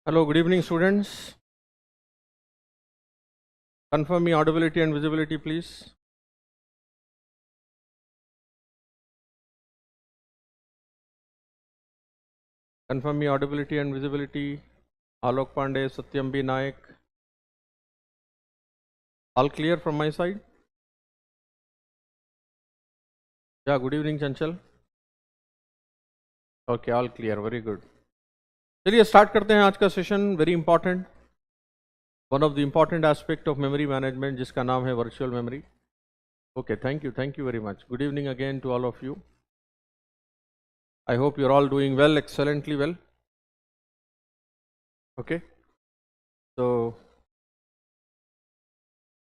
Hello, good evening, students. Confirm me audibility and visibility, please. Confirm me audibility and visibility. Alok Pandey, Satyam B. Naik. All clear from my side? Yeah, good evening, Chanchal. Okay, all clear, very good. चलिए start करते हैं आज का session. Very important, one of the important aspect of memory management, जिसका नाम है virtual memory. Okay, thank you very much. Good evening again to all of you. I hope you're all doing well, excellently well. Okay, so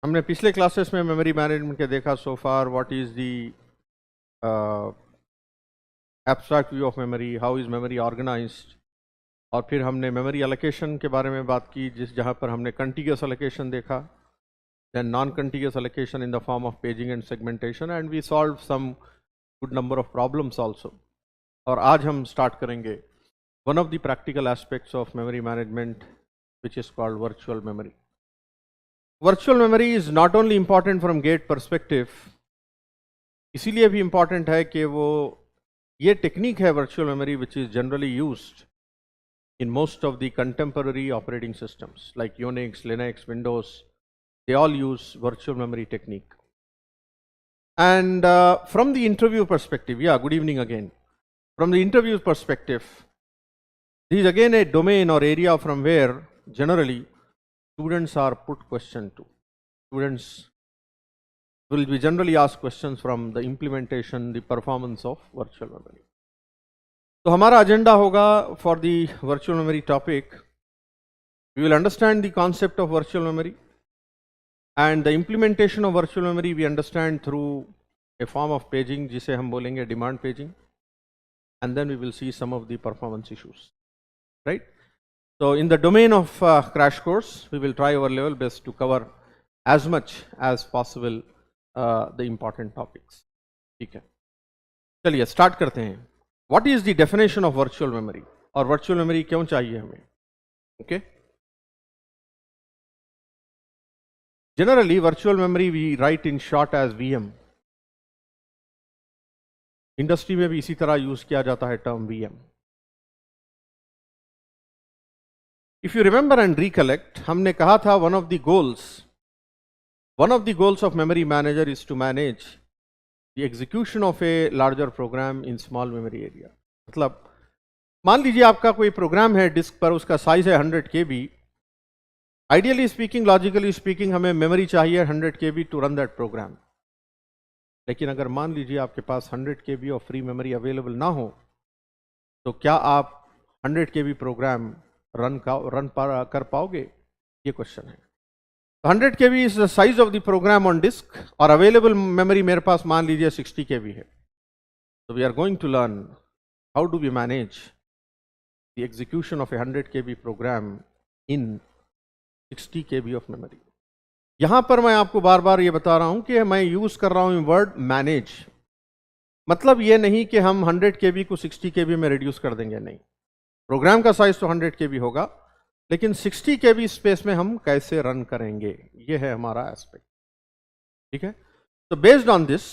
हमने पिछले classes में memory management के देखा so far. What is the abstract view of memory, how is memory organized, और फिर हमने memory allocation के बारे में बात की, जहाँ पर हमने कंटिग्यूअस एलोकेशन देखा, then non contiguous allocation in the form of paging and segmentation, and we solve some good number of problems also. और आज हम स्टार्ट करेंगे one of the practical aspects of memory management, which is called virtual memory. Virtual memory is not only important from GATE perspective, इसीलिए भी important है कि वो ये टेक्निक है virtual memory which is generally used in most of the contemporary operating systems like Unix, Linux, Windows. They all use virtual memory technique. And from the interview perspective, yeah, good evening again. From the interview perspective, this is again a domain or area from where generally students are put question to. Students will be generally asked questions from the implementation, the performance of virtual memory. तो हमारा agenda होगा for the virtual memory topic. We will understand the concept of virtual memory and the implementation of virtual memory we understand through a form of paging, जिसे हम बोलेंगे demand paging, and then we will see some of the performance issues, right. So in the domain of crash course, we will try our level best to cover as much as possible the important topics. ठीक है, चलिए start करते हैं. What is the definition of virtual memory? और virtual memory क्यों चाहिए हमें? Okay. Generally, virtual memory we write in short as VM. Industry में भी इसी तरह यूज किया जाता है term VM. If you remember and recollect, हमने कहा था one of the goals of memory manager is to manage the execution of a larger program in small memory area. मतलब मान लीजिए आपका कोई प्रोग्राम है डिस्क पर, उसका साइज है 100 KB. Ideally speaking, logically speaking, हमें मेमोरी चाहिए 100 KB to run that program. लेकिन अगर मान लीजिए आपके पास 100 KB of free memory available ना हो, तो क्या आप 100 KB प्रोग्राम रन कर पाओगे? ये क्वेश्चन है. 100 KB is the size of the program on disk, और अवेलेबल मेमोरी मेरे पास मान लीजिए 60 KB है. So we are going to learn how do we manage the execution of a 100 KB program in 60 KB of memory. यहां पर मैं आपको बार बार ये बता रहा हूं कि मैं यूज कर रहा हूं वर्ड मैनेज. मतलब ये नहीं कि हम 100 KB को 60 KB में रिड्यूस कर देंगे, नहीं. प्रोग्राम का साइज तो 100 KB होगा, लेकिन 60 KB स्पेस में हम कैसे रन करेंगे, ये है हमारा एस्पेक्ट. ठीक है. तो based on this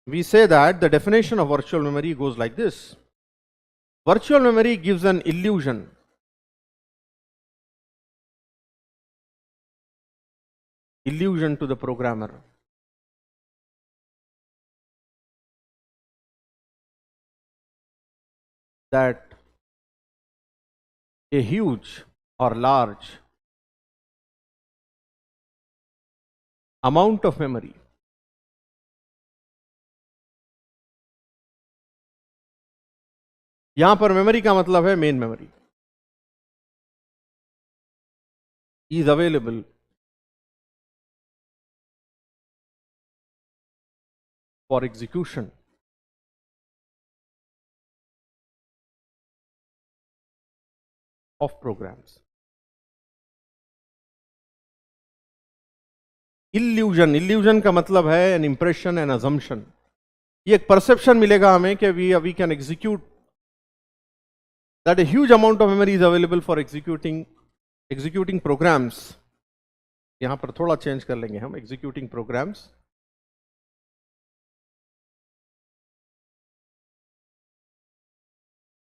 we say that the definition of virtual memory goes like this. Virtual memory gives an illusion to the programmer that a huge or large amount of memory यहां पर memory का मतलब है main memory is available for execution of programs. Illusion का मतलब है N impression, N assumption. ये एक परसेप्शन मिलेगा हमें कि we can execute, that a huge amount of memory is available for executing executing programs, यहां पर थोड़ा चेंज कर लेंगे हम, executing programs.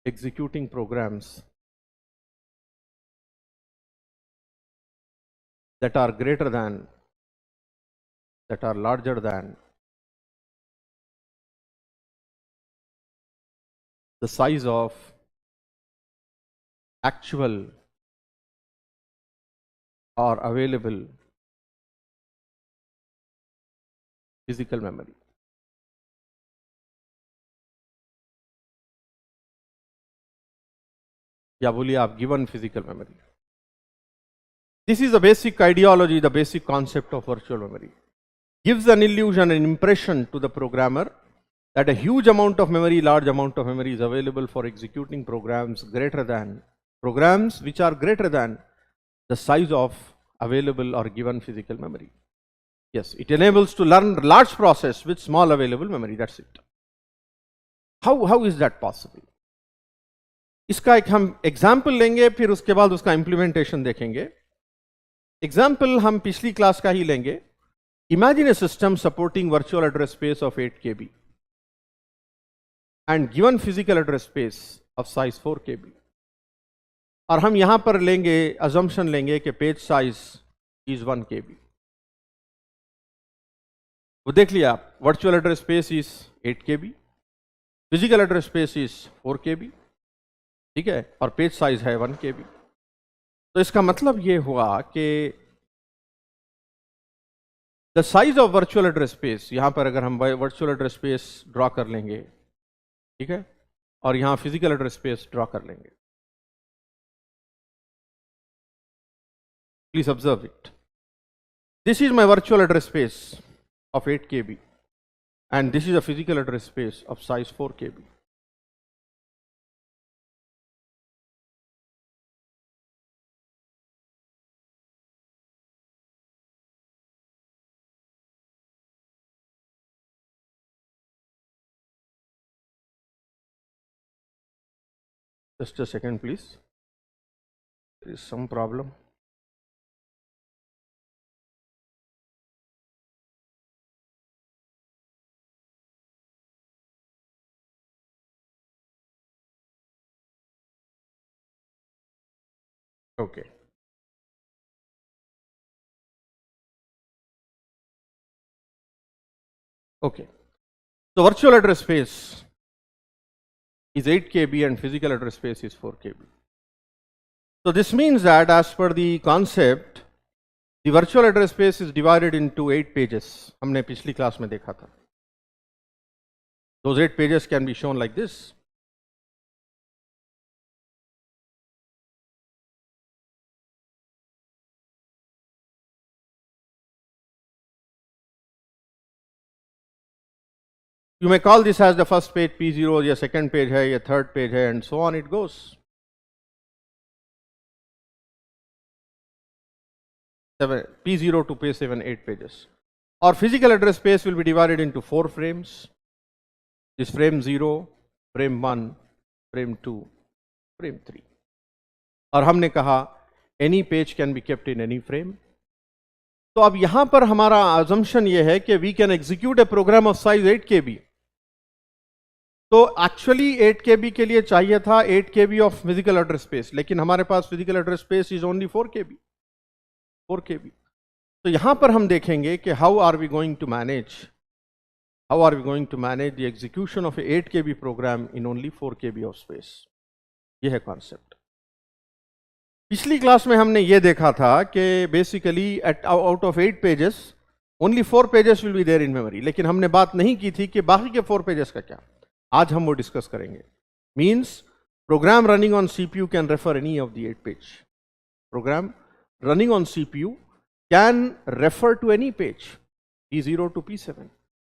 executing programs that are greater than, that are larger than the size of actual or available physical memory. या बोलिए आप given physical memory. This is the basic ideology, the basic concept of virtual memory. Gives an illusion, an impression to the programmer that a huge amount of memory, large amount of memory is available for executing programs greater than, programs which are greater than the size of available or given physical memory. Yes, it enables to learn large process with small available memory, that's it. How is that possible? इसका एक हम example लेंगे, फिर उसके बाद उसका implementation देखेंगे। Example हम पिछली क्लास का ही लेंगे। Imagine A system supporting virtual address space of 8 KB and given physical address space of size 4 KB, और हम यहां पर लेंगे, assumption लेंगे कि पेज साइज is 1 KB। वो देख लिया आप, virtual address space is 8 KB, physical address space is 4 KB, ठीक है, और पेज साइज है 1 KB। तो इसका मतलब ये हुआ कि the size of virtual address space, यहां पर अगर हम वर्चुअल एड्रेस स्पेस ड्रॉ कर लेंगे, ठीक है, और यहां फिजिकल एड्रेस स्पेस ड्रॉ कर लेंगे। Please observe it. This is my virtual address space of 8 KB and this is a physical address space of size 4 KB. Just a second, please. There is some problem. Okay. Okay. So virtual address space is 8 KB and physical address space is 4 KB. So this means that as per the concept, the virtual address space is divided into 8 pages. हमने पिछली class में देखा था. Those 8 pages can be shown like this. You may call this as the first page P0, या second page है, या third page है, and so on it goes. P0 to P7, 8 pages. Our physical address space will be divided into 4 frames. This frame 0, frame 1, frame 2, frame 3. और हमने कहा any page can be kept in any frame. तो अब यहां पर हमारा assumption ये है कि we can execute a program of size 8 KB. तो एक्चुअली 8 KB के लिए चाहिए था 8 KB of physical address space, लेकिन हमारे पास physical address space is only 4 KB. तो यहां पर हम देखेंगे कि how are we going to manage the execution of 8 KB program in only 4 KB of space. ये है कॉन्सेप्ट. पिछली क्लास में हमने ये देखा था कि basically out of 8 pages only 4 pages will be there in memory, लेकिन हमने बात नहीं की थी कि बाकी के 4 पेजेस का क्या. आज हम वो डिस्कस करेंगे. Means program running on CPU can refer any of the 8 page. Program running on CPU can refer to any page P0 to P7,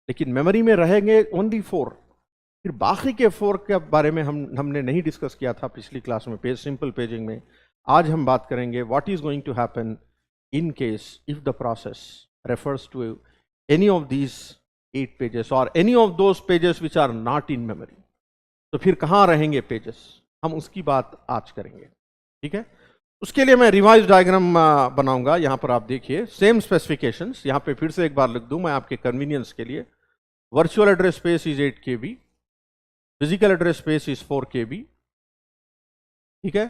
लेकिन मेमोरी में रहेंगे ओनली 4. फिर बाकी के 4 के बारे में हमने नहीं डिस्कस किया था पिछली क्लास में, पेज सिंपल पेजिंग में. आज हम बात करेंगे what is going to happen in case if the process refers to any of these 8 pages or any of those pages which are not in memory. तो फिर कहाँ रहेंगे पेजेस, हम उसकी बात आज करेंगे. ठीक है. उसके लिए मैं रिवाइज डायग्राम बनाऊंगा। यहां पर आप देखिए सेम स्पेसिफिकेशंस, यहां पे फिर से एक बार लिख दूं मैं आपके कन्वीनियंस के लिए। Virtual address space is 8 KB, physical address space is 4 KB, ठीक है,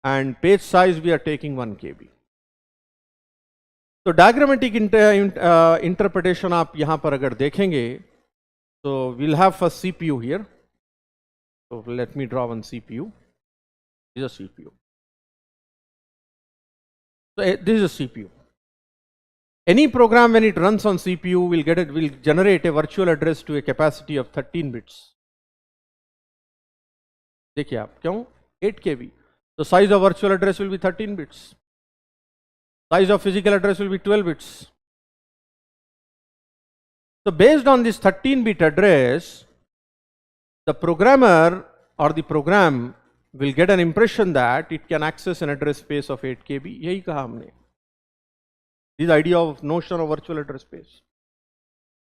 and page size we are taking 1 KB। तो डायग्रामेटिक इंटरप्रिटेशन आप यहां पर अगर देखेंगे तो we'll have first CPU here. So let me draw one CPU. This is a CPU. So this is a CPU. Any program when it runs on CPU will generate a virtual address to a capacity of 13 bits. देखिए आप क्यों 8 KB. So size of virtual address will be 13 bits. Size of physical address will be 12 bits. So based on this 13-bit address, the programmer or the program will get an impression that it can access an address space of 8 KB. यही कहा हमने. This idea of notion of virtual address space.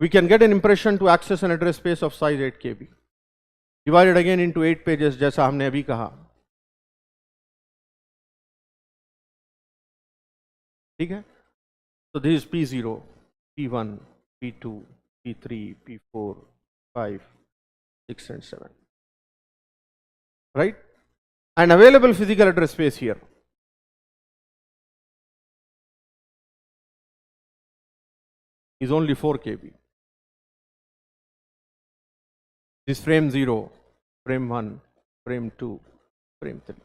We can get an impression to access an address space of size 8 KB. Divided again into 8 pages जैसा हमने अभी कहा. ठीक है? So this is P0, P1, P2, P3, P4, 5, 6 and 7. Right? And available physical address space here is only 4 KB. This frame 0, frame 1, frame 2, frame 3.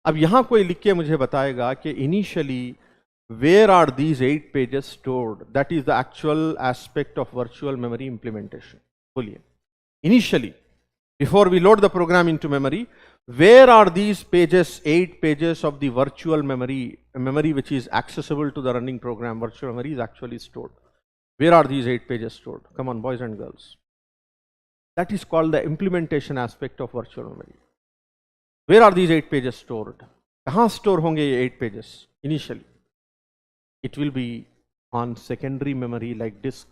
अब यहां कोई लिख के मुझे बताएगा कि initially where are these 8 pages stored? That is the actual aspect of virtual memory implementation. बोलिए, initially, before we load the program into memory, where are these pages, 8 pages of the virtual memory, memory which is accessible to the running program, virtual memory is actually stored. Where are these 8 pages stored? Come on, boys and girls. That is called the implementation aspect of virtual memory. Where are these 8 pages stored? कहाँ store होंगे ये 8 pages initially? It will be on secondary memory like disk.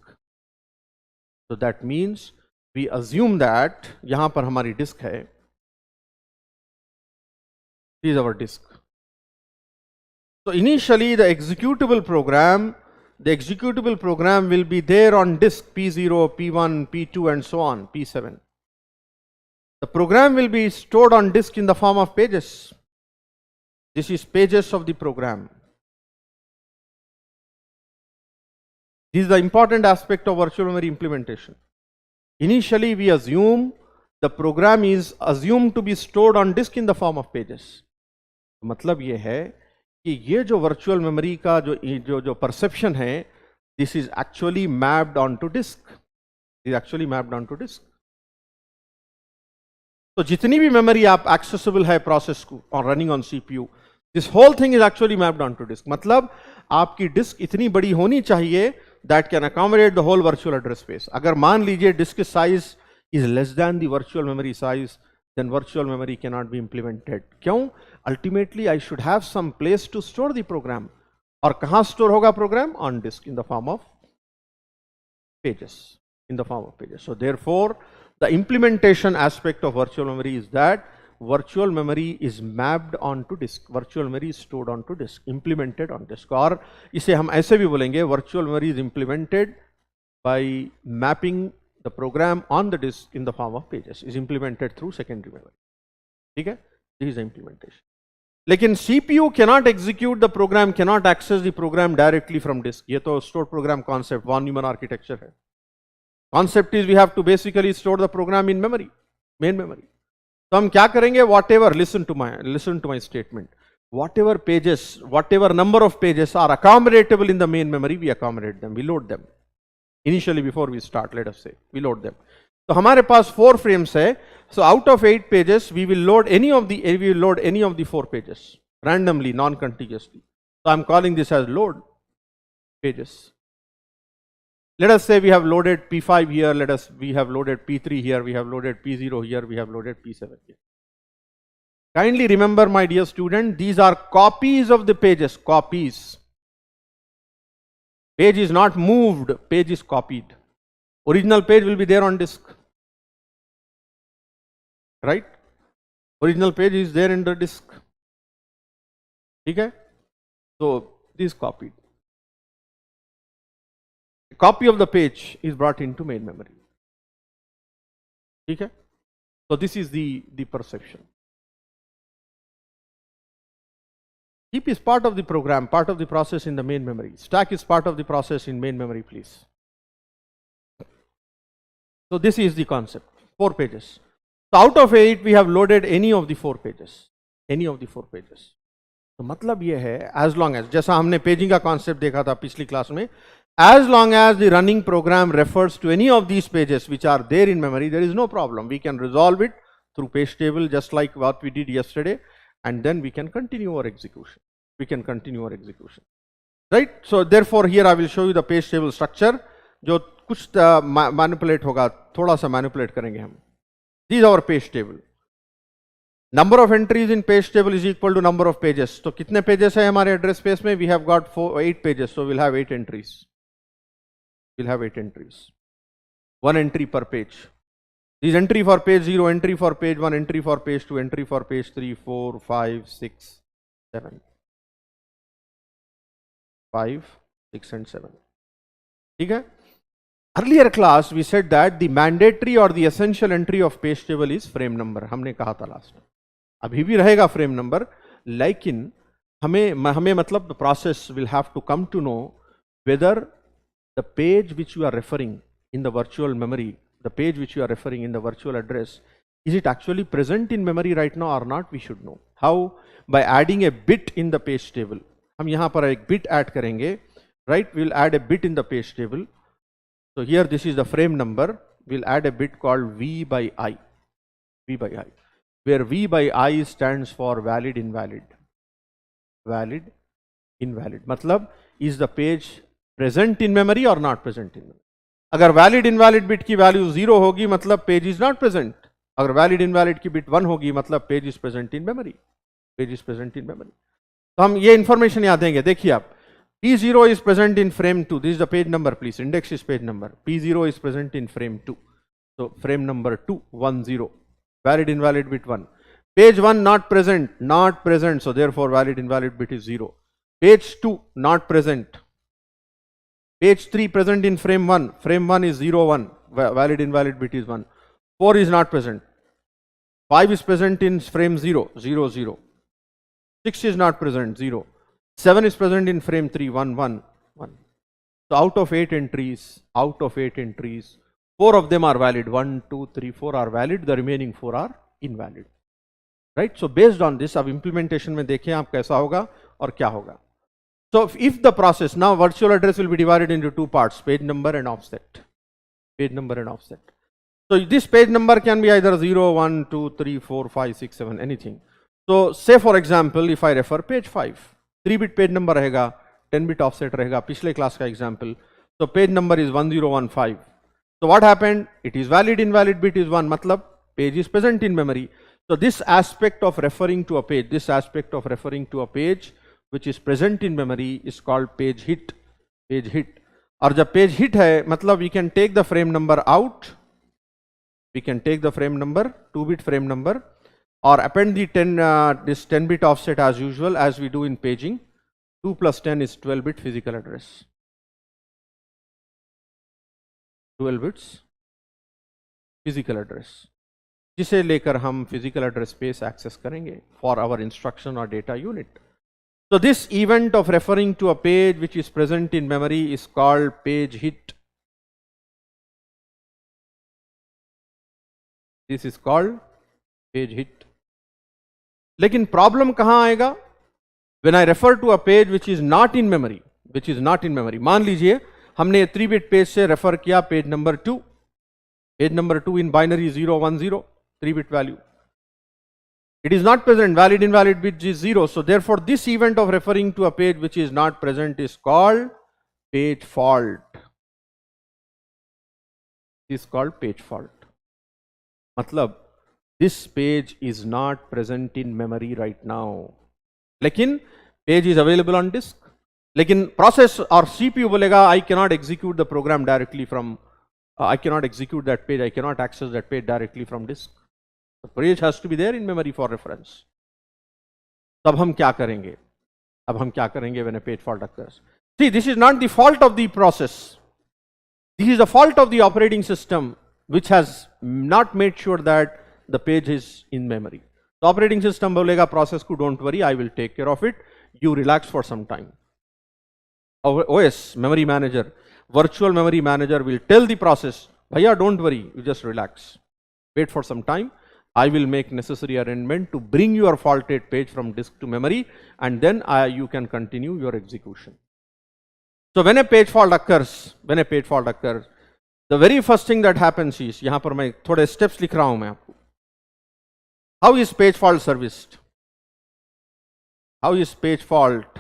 So that means we assume that यहां पर हमारी disk है. This is our disk. So initially the executable program will be there on disk P0, P1, P2 and so on, P7. The program will be stored on disk in the form of pages. This is pages of the program. This is the important aspect of virtual memory implementation. Initially, we assume the program is assumed to be stored on disk in the form of pages. मतलब ये है कि ये जो virtual memory का जो perception है, this is actually mapped onto disk. Is actually mapped onto disk. तो जितनी भी memory आप accessible है process को or running on CPU, this whole thing is actually mapped onto disk. मतलब आपकी disk इतनी बड़ी होनी चाहिए that can accommodate the whole virtual address space. अगर मान लीजिए disk size is less than the virtual memory size, then virtual memory cannot be implemented. क्यों? Ultimately, I should have some place to store the program. और कहाँ store होगा program? On disk in the form of pages. In the form of pages. So therefore, the implementation aspect of virtual memory is that virtual memory is mapped onto disk. Virtual memory is stored onto disk, implemented on disk. और इसे हम ऐसे भी बोलेंगे, virtual memory is implemented by mapping the program on the disk in the form of pages. Is implemented through secondary memory. ठीक है? This is the implementation. लेकिन CPU cannot execute the program, cannot access the program directly from disk. ये तो stored program concept, von Neumann architecture है. Concept is we have to basically store the program in memory, main memory. तो हम क्या करेंगे? Whatever, listen to my statement. Whatever pages, whatever number of pages are accommodatable in the main memory, we accommodate them, we load them. Initially, before we start, let us say, we load them. तो हमारे पास 4 frames है. So out of 8 pages, we will load any of the 4 pages randomly, non-contiguously. So I'm calling this as load pages. Let us say we have loaded P5 here, we have loaded P3 here, we have loaded P0 here, we have loaded P7 here. Kindly remember, my dear student, these are copies of the pages, copies. Page is not moved, page is copied. Original page will be there on disk. Right? Original page is there in the disk. ठीक है, so this copied. A copy of the page is brought into main memory. ठीक है, so this is the perception. Heap is part of the program, part of the process in the main memory. Stack is part of the process in main memory, please. So this is the concept, 4 pages. So out of 8 we have loaded any of the 4 pages, any of the 4 pages. तो मतलब ये है, as long as, जैसा हमने paging का concept देखा था पिछली क्लास में, as long as the running program refers to any of these pages which are there in memory, there is no problem. We can resolve it through page table just like what we did yesterday, and then we can continue our execution. We can continue our execution, right? So therefore here I will show you the page table structure, जो कुछ manipulate होगा, थोड़ा सा manipulate करेंगे हम. This is our page table. Number of entries in page table is equal to number of pages. तो कितने pages है हमारे address space में? We have got 8 pages, so we'll have 8 entries. We'll have 8 entries. 1 entry per page. This entry for page 0, entry for page 1, entry for page 2, entry for page 3, 4, 5, 6, 7. 5, 6 and 7. ठीक है? Earlier class we said that the mandatory or the essential entry of page table is frame number. हमने कहा था last time. अभी भी रहेगा frame number, लेकिन हमें मतलब the process will have to come to know whether the page which you are referring in the virtual memory, the page which you are referring in the virtual address, is it actually present in memory right now or not? We should know. How? By adding a bit in the page table. हम यहाँ पर एक bit add करेंगे, right? We'll add a bit in the page table. So here this is the frame number. We'll add a bit called V by I. V by I. Where V by I stands for valid invalid. Valid invalid. मतलब is the page present in memory or not present in memory? अगर valid invalid bit की value 0 होगी मतलब page is not present. अगर valid invalid की bit 1 होगी मतलब page is present in memory. Page is present in memory. तो हम ये information याद देंगे. देखिए आप, P0 is present in frame 2. This is the page number, please. Index is page number. P0 is present in frame 2. So frame number 2, 1, 0. Valid invalid bit 1. Page 1 not present, not present. So therefore valid invalid bit is 0. Page 2 not present. Page 3 present in frame 1. Frame 1 is 0, 1. Valid invalid bit is 1. 4 is not present. 5 is present in frame 0, 0, 0. 6 is not present, 0. 7 is present in frame 3, 1, 1, 1. So out of 8 entries, 4 of them are valid. 1, 2, 3, 4 are valid. The remaining 4 are invalid. Right? So based on this, अब implementation में देखें आप कैसा होगा और क्या होगा. So if the process, now virtual address will be divided into 2 parts, page number and offset. Page number and offset. So this page number can be either 0, 1, 2, 3, 4, 5, 6, 7, anything. So say for example, if I refer page 5, 3-bit page number रहेगा, 10-bit offset रहेगा, पिछले class का example. So page number is 1015. So what happened? It is valid invalid bit is 1, मतलब page is present in memory. So this aspect of referring to a page, which is present in memory is called page hit. Page hit. और जब page hit है, मतलब we can take the frame number out. We can take the frame number, 2-bit frame number, or append the this 10-bit offset as usual as we do in paging. 2 plus 10 is 12-bit physical address. 12 bits physical address, जिसे लेकर हम physical address space access करेंगे for our instruction or data unit. So this event of referring to a page which is present in memory is called page hit. This is called page hit. लेकिन problem कहाँ आएगा? When I refer to a page which is not in memory, मान लीजिए हमने 3-bit page से refer किया page number 2. Page number 2 in binary 010, 3-bit value. It is not present, valid invalid bit is 0. So therefore this event of referring to a page which is not present is called page fault. Is called page fault. मतलब this page is not present in memory right now. लेकिन page is available on disk. लेकिन process और CPU बोलेगा I cannot execute the program directly from, I cannot execute that page, I cannot access that page directly from disk. The page has to be there in memory for reference. तब हम क्या करेंगे? अब हम क्या करेंगे when a page fault occurs? See, this is not the fault of the process. This is the fault of the operating system which has not made sure that the page is in memory. The operating system बोलेगा process को don't worry, I will take care of it. You relax for some time. OS, memory manager, virtual memory manager will tell the process, Bhaiya, don't worry, you just relax. Wait for some time. I will make necessary arrangement to bring your faulted page from disk to memory, and then you can continue your execution. So when a page fault occurs, the very first thing that happens is, यहाँ पर मैं थोड़े steps लिख रहा हूं मैं आपको. How is page fault serviced? How is page fault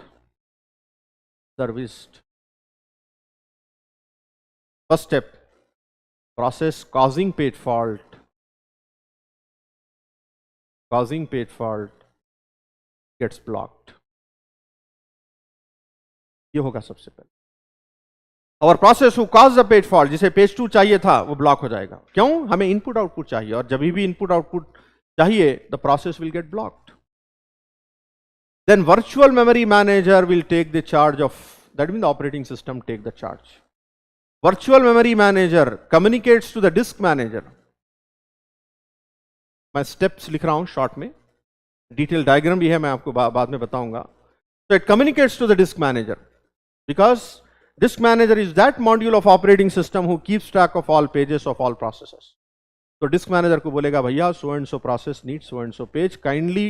serviced? First step, process causing page fault gets blocked. ये होगा सबसे पहले. और process who cause the page fault, जिसे पेज 2 चाहिए था वो ब्लॉक हो जाएगा. क्यों? हमें इनपुट आउटपुट चाहिए, और जब भी इनपुट आउटपुट चाहिए the process will get blocked. Then virtual memory manager will take the charge of, that means the operating system take the charge. Virtual memory manager communicates to the disk manager. मैं steps लिख रहा हूं short में, detail diagram भी है, मैं आपको बाद में बताऊंगा. So it communicates to the disk manager because disk manager is that module of operating system who keeps track of all pages of all processes. So disk manager को बोलेगा भैया so and so process needs so and so page, kindly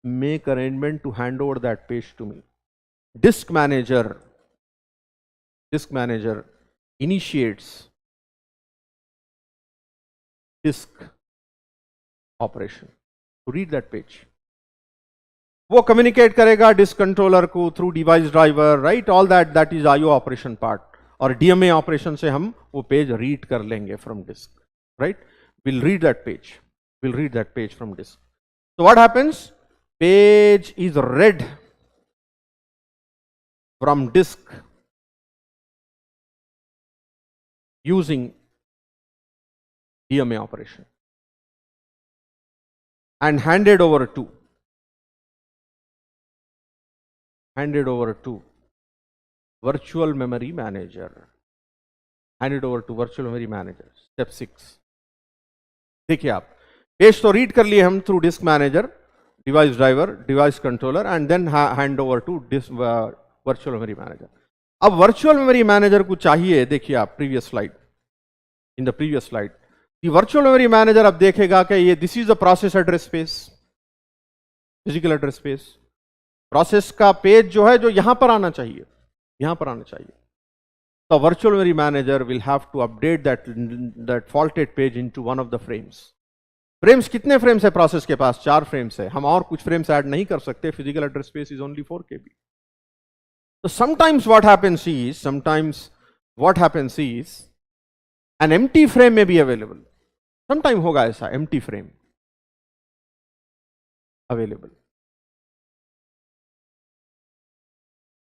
make arrangement to hand over that page to me. Disk manager initiates disk operation to read that page. वो communicate करेगा disk controller को through device driver, right? All that is IO operation part. और DMA operation से हम वो page read कर लेंगे from disk, right? We'll read that page from disk. So what happens? Page is read from disk using DMA operation and handed over to virtual memory manager. Step 6. देखिए आप, page तो read कर लिए हम through disk manager, device driver, device controller, and then hand over to virtual memory manager. अब virtual memory manager को चाहिए, देखिए आप in the previous slide, virtual memory manager अब देखेगा कि ये this is the process address space, physical address space. Process का पेज जो है जो यहां पर आना चाहिए. The virtual memory manager will have to update that faulted page into one of the frames. Frames कितने फ्रेम्स है प्रोसेस के पास? 4 फ्रेम्स है. हम और कुछ फ्रेम्स ऐड नहीं कर सकते. Physical address space is only 4 KB. So sometimes what happens is an empty frame may be available. Sometime होगा ऐसा empty frame available.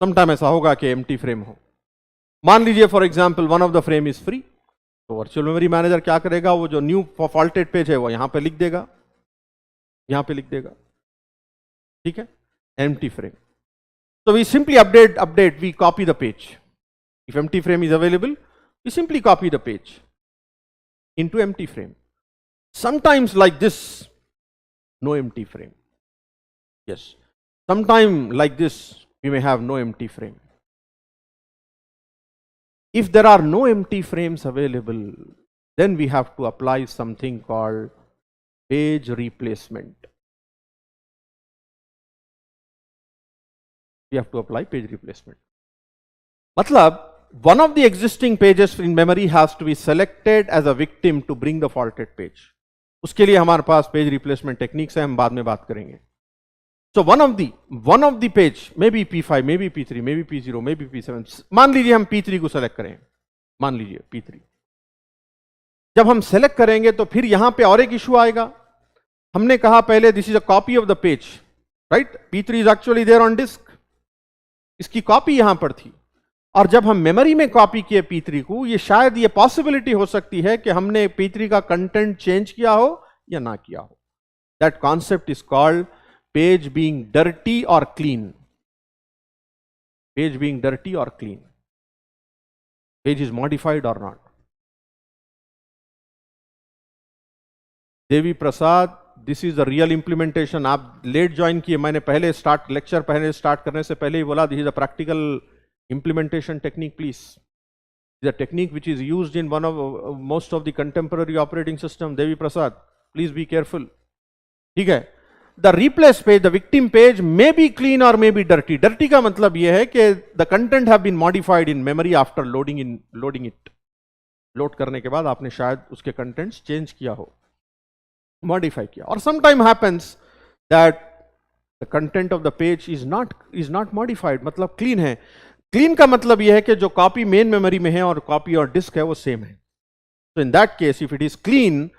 Sometime ऐसा होगा कि empty frame हो. मान लीजिए for example one of the frame is free, तो virtual memory manager क्या करेगा? वो जो न्यू फॉल्टेड पेज है वो यहां पे लिख देगा, ठीक है, empty frame. So we simply update, we copy the page. If empty frame is available, we simply copy the page into empty frame. Sometimes like this, no empty frame. Yes. Sometime like this, we may have no empty frame. If there are no empty frames available, then we have to apply something called page replacement. मतलब one of the existing pages in memory has to be selected as a victim to bring the faulted page. उसके लिए हमारे पास page replacement techniques है, हम बाद में बात करेंगे. So one of the page, maybe P5, maybe P3, maybe P0, maybe P7. मान लीजिए हम P3 को सेलेक्ट करें. मान लीजिए P3. जब हम सेलेक्ट करेंगे तो फिर यहां पे और एक इशू आएगा. हमने कहा पहले this is a copy of the page, right? P3 is actually there on disk. इसकी कॉपी यहां पर थी, और जब हम मेमोरी में कॉपी किए P3 को, ये शायद ये पॉसिबिलिटी हो सकती है कि हमने P3 का कंटेंट चेंज किया हो या ना किया हो. That concept is called page being dirty or clean. page being dirty or clean, page is modified or not. Devi Prasad, this is the real implementation. आप लेट ज्वाइन किए, मैंने पहले लेक्चर पहले स्टार्ट करने से पहले ही बोला this is a practical implementation technique. Please, the technique which is used in one of most of the contemporary operating system. Devi Prasad, please be careful. ठीक है. The replace page, the victim page may be clean और may be dirty. Dirty का मतलब यह है कि the content have been modified in memory after loading it. Load करने के बाद आपने शायद उसके कंटेंट्स चेंज किया हो, मॉडिफाई किया. और sometime happens that the content of the page is not modified, मतलब क्लीन है. क्लीन का मतलब यह है कि जो कॉपी मेन मेमोरी में है और कॉपी और डिस्क है वो सेम है. So in that case, if it is clean,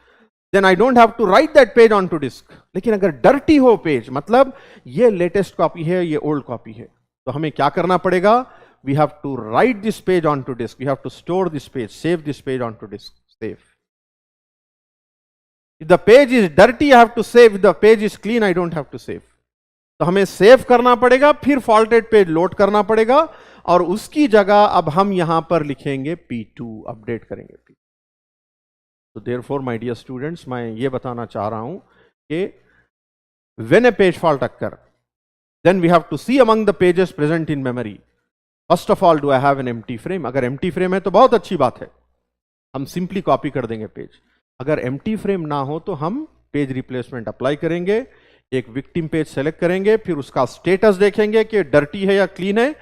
then I don't have to write that page onto disk. लेकिन अगर dirty हो पेज, मतलब ये latest copy है, ये old copy है, तो हमें क्या करना पड़ेगा? We have to write this page onto disk. We have to store this page, save this page onto disk. Save. If the page is dirty, I have to save. If the page is clean, I don't have to save. तो हमें save करना पड़ेगा, फिर faulted page load करना पड़ेगा, और उसकी जगह अब हम यहां पर लिखेंगे P2, अपडेट करेंगे P2. तो देयरफॉर माय डियर स्टूडेंट्स, मैं ये बताना चाह रहा हूं कि when a page fault occur, then we have to see among the pages present in memory, first of all do I have an empty frame. अगर एम्प्टी फ्रेम है तो बहुत अच्छी बात है, हम सिंपली कॉपी कर देंगे पेज. अगर एम्प्टी फ्रेम ना हो तो हम पेज रिप्लेसमेंट अप्लाई करेंगे, एक विक्टिम पेज सेलेक्ट करेंगे, फिर उसका स्टेटस देखेंगे कि डर्टी है या क्लीन है.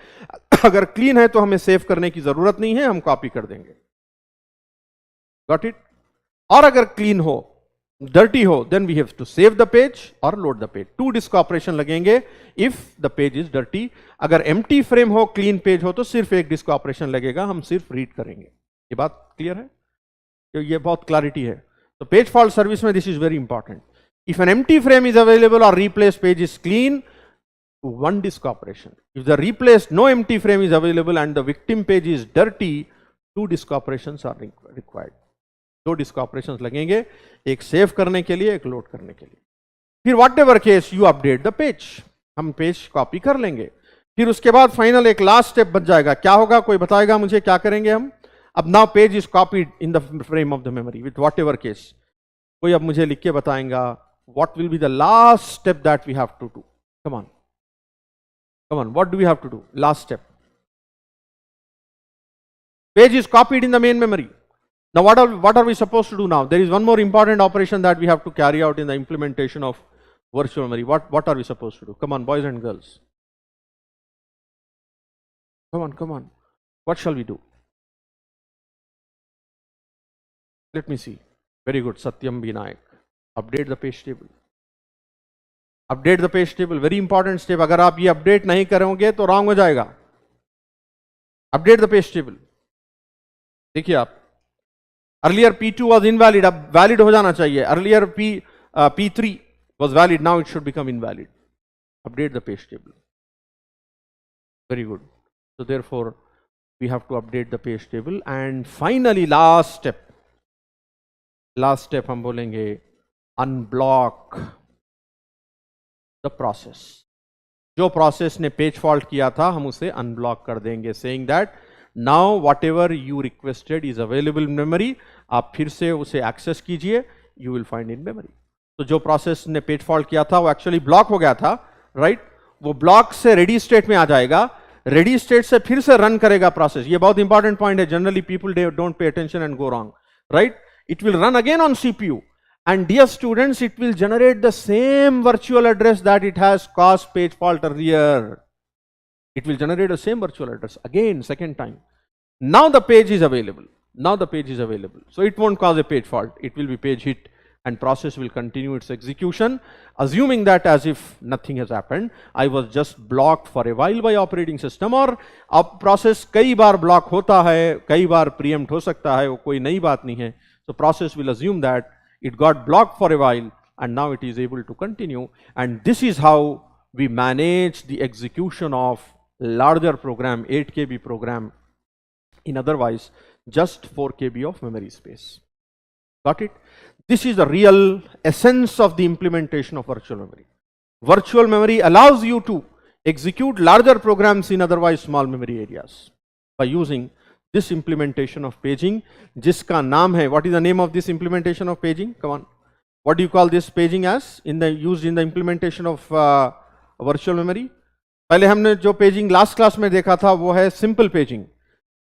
अगर क्लीन है तो हमें सेव करने की जरूरत नहीं है, हम कॉपी कर देंगे. Got it? और अगर क्लीन हो, डर्टी हो, then we have to save the page और load the page. 2 disk operation लगेंगे if the page is dirty. अगर एम्प्टी फ्रेम हो, क्लीन पेज हो, तो सिर्फ एक डिस्क ऑपरेशन लगेगा, हम सिर्फ रीड करेंगे. ये बात क्लियर है? ये बहुत क्लैरिटी है. तो पेज फॉल्ट सर्विस में this is very important. If an empty frame is available or replaced page is clean, 1 disk operation. If the replaced no empty frame is available and the victim page is dirty, 2 disk operations are required. 2 disk operations लगेंगे, एक save करने के लिए, एक load करने के लिए. फिर whatever case you update the page, हम पेज कॉपी कर लेंगे. फिर उसके बाद फाइनल एक लास्ट स्टेप बच जाएगा. क्या होगा? कोई बताएगा मुझे क्या करेंगे हम? अब now page is copied in the frame of the memory with whatever case. कोई अब मुझे लिख के बताएगा what will be the last step that we have to do? Come on. Come on. What do we have to do? Last step. Page is copied in the main memory. Now what are we supposed to do now? There is one more important operation that we have to carry out in the implementation of virtual memory. What are we supposed to do? Come on, boys and girls. Come on, come on. What shall we do? Let me see. Very good. Satyam Vinayak. Update the page table. Update the page table, very important step. अगर आप ये update नहीं करोगे तो wrong हो जाएगा. Update the page table. देखिए आप, अर्लियर P2 वॉज इनवैलिड, अब वैलिड हो जाना चाहिए. Earlier P3 was valid, now it should become invalid. Update the page table. Very good. So therefore we have to update the page table. And finally last step हम बोलेंगे unblock the process. जो process ने page fault किया था हम उसे unblock कर देंगे, saying that now whatever you requested is available in memory. आप फिर से उसे एक्सेस कीजिए, you will find in memory. तो जो प्रोसेस ने पेज फॉल्ट किया था वो एक्चुअली ब्लॉक हो गया था, राइट? वो ब्लॉक से रेडी स्टेट में आ जाएगा, रेडी स्टेट से फिर से रन करेगा प्रोसेस. ये बहुत इंपॉर्टेंट पॉइंट है. Generally people don't pay attention and go wrong, right? It will run again on CPU, and dear students, it will generate the same virtual address that it has caused page fault earlier. It will generate the same virtual address again, second time. Now the page is available. Now the page is available. So it won't cause a page fault. It will be page hit, and process will continue its execution, assuming that as if nothing has happened. I was just blocked for a while by operating system. और अब process कई बार block होता है, कई बार preempt हो सकता है, वो कोई नई बात नहीं है. So process will assume that it got blocked for a while and now it is able to continue. And this is how we manage the execution of larger program, 8 KB program, in otherwise just 4 KB of memory space. Got it? This is the real essence of the implementation of virtual memory. Virtual memory allows you to execute larger programs in otherwise small memory areas by using this implementation of paging, जिसका नाम है, what is the name of this implementation of paging? Come on. What do you call this paging as used in the implementation of virtual memory? पहले हमने जो paging last class में देखा था वो है simple paging.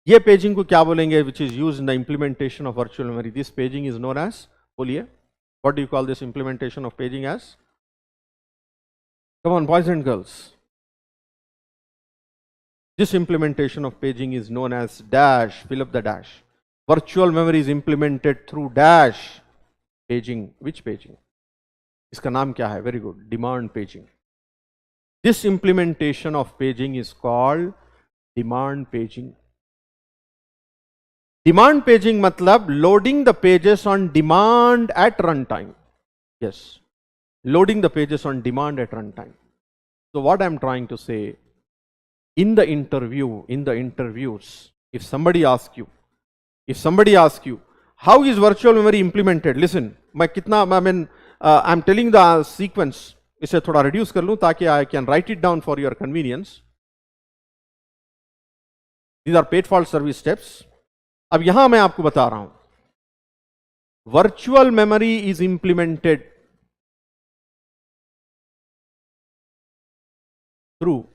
ये paging को क्या बोलेंगे, which is used in the implementation of virtual memory? This paging is known as, बोलिए, what do you call this implementation of paging as? Come on, boys and girls. This implementation of paging is known as dash, fill up the dash. Virtual memory is implemented through dash paging. Which paging? इसका नाम क्या है? Very good, demand paging. This implementation of paging is called demand paging. Demand paging मतलब loading the pages on demand at runtime. Yes, loading the pages on demand at runtime. So what I'm trying to say, in the interviews, if somebody asks you, how is virtual memory implemented? Listen, I'm telling the sequence. इसे थोड़ा reduce कर लूं ताकि I can write it down for your convenience. These are paid fault service steps. अब यहां मैं आपको बता रहा हूं, virtual memory is implemented through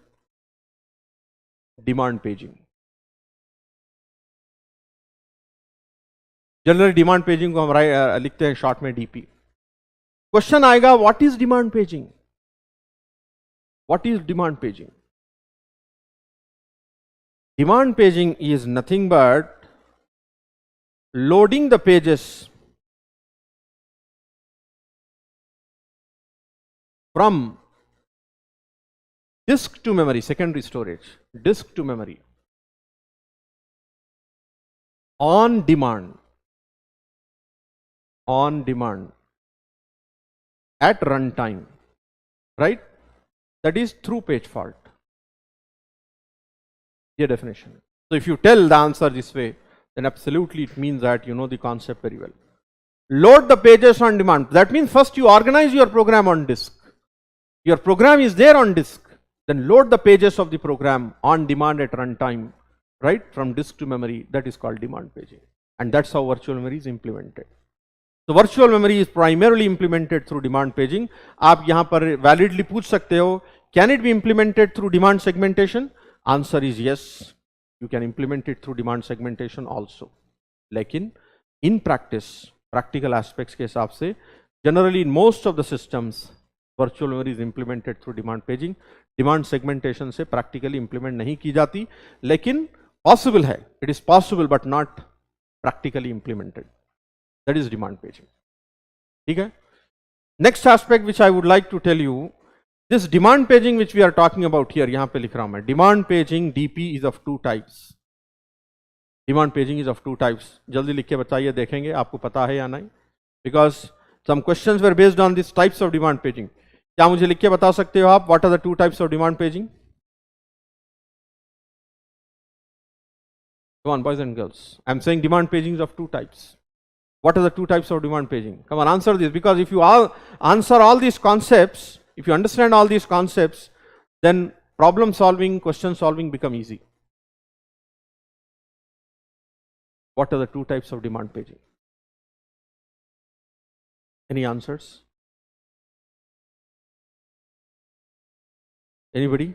demand paging. Generally demand paging को हम लिखते हैं शॉर्ट में डीपी. क्वेश्चन आएगा, what is demand paging? What is demand paging? Demand paging is nothing but loading the pages from disk to memory, secondary storage, disk to memory, on demand at runtime, right? That is through page fault. Your definition. So if you tell the answer this way, then absolutely it means that you know the concept very well. Load the pages on demand. That means first you organize your program on disk. Your program is there on disk. Then load the pages of the program on demand at runtime, right? From disk to memory. That is called demand paging. And that's how virtual memory is implemented. So virtual memory is primarily implemented through demand paging. आप यहाँ पर validly पूछ सकते हो, can it be implemented through demand segmentation? Answer is yes. You can implement it through demand segmentation also. लेकिन in practice, practical aspects के हिसाब से, generally in most of the systems, virtual memory is implemented through demand paging. Demand segmentation से practically implement नहीं की जाती, लेकिन possible है. It is possible but not practically implemented. That is demand paging. ठीक है? Next aspect which I would like to tell you, this demand paging which we are talking about here, यहाँ पे लिख रहा हूं मैं, demand paging DP is of two types. Demand paging is of two types. जल्दी लिख के बताइए, देखेंगे आपको पता है या नहीं. Because some questions were based on these types of demand paging. क्या मुझे लिख के बता सकते हो आप, what are the two types of demand paging? Come on, boys and girls. I'm saying demand paging is of two types. What are the two types of demand paging? Come on, answer this, because if you all answer all these concepts, if you understand all these concepts, then problem solving, question solving become easy. What are the two types of demand paging? Any answers? Anybody?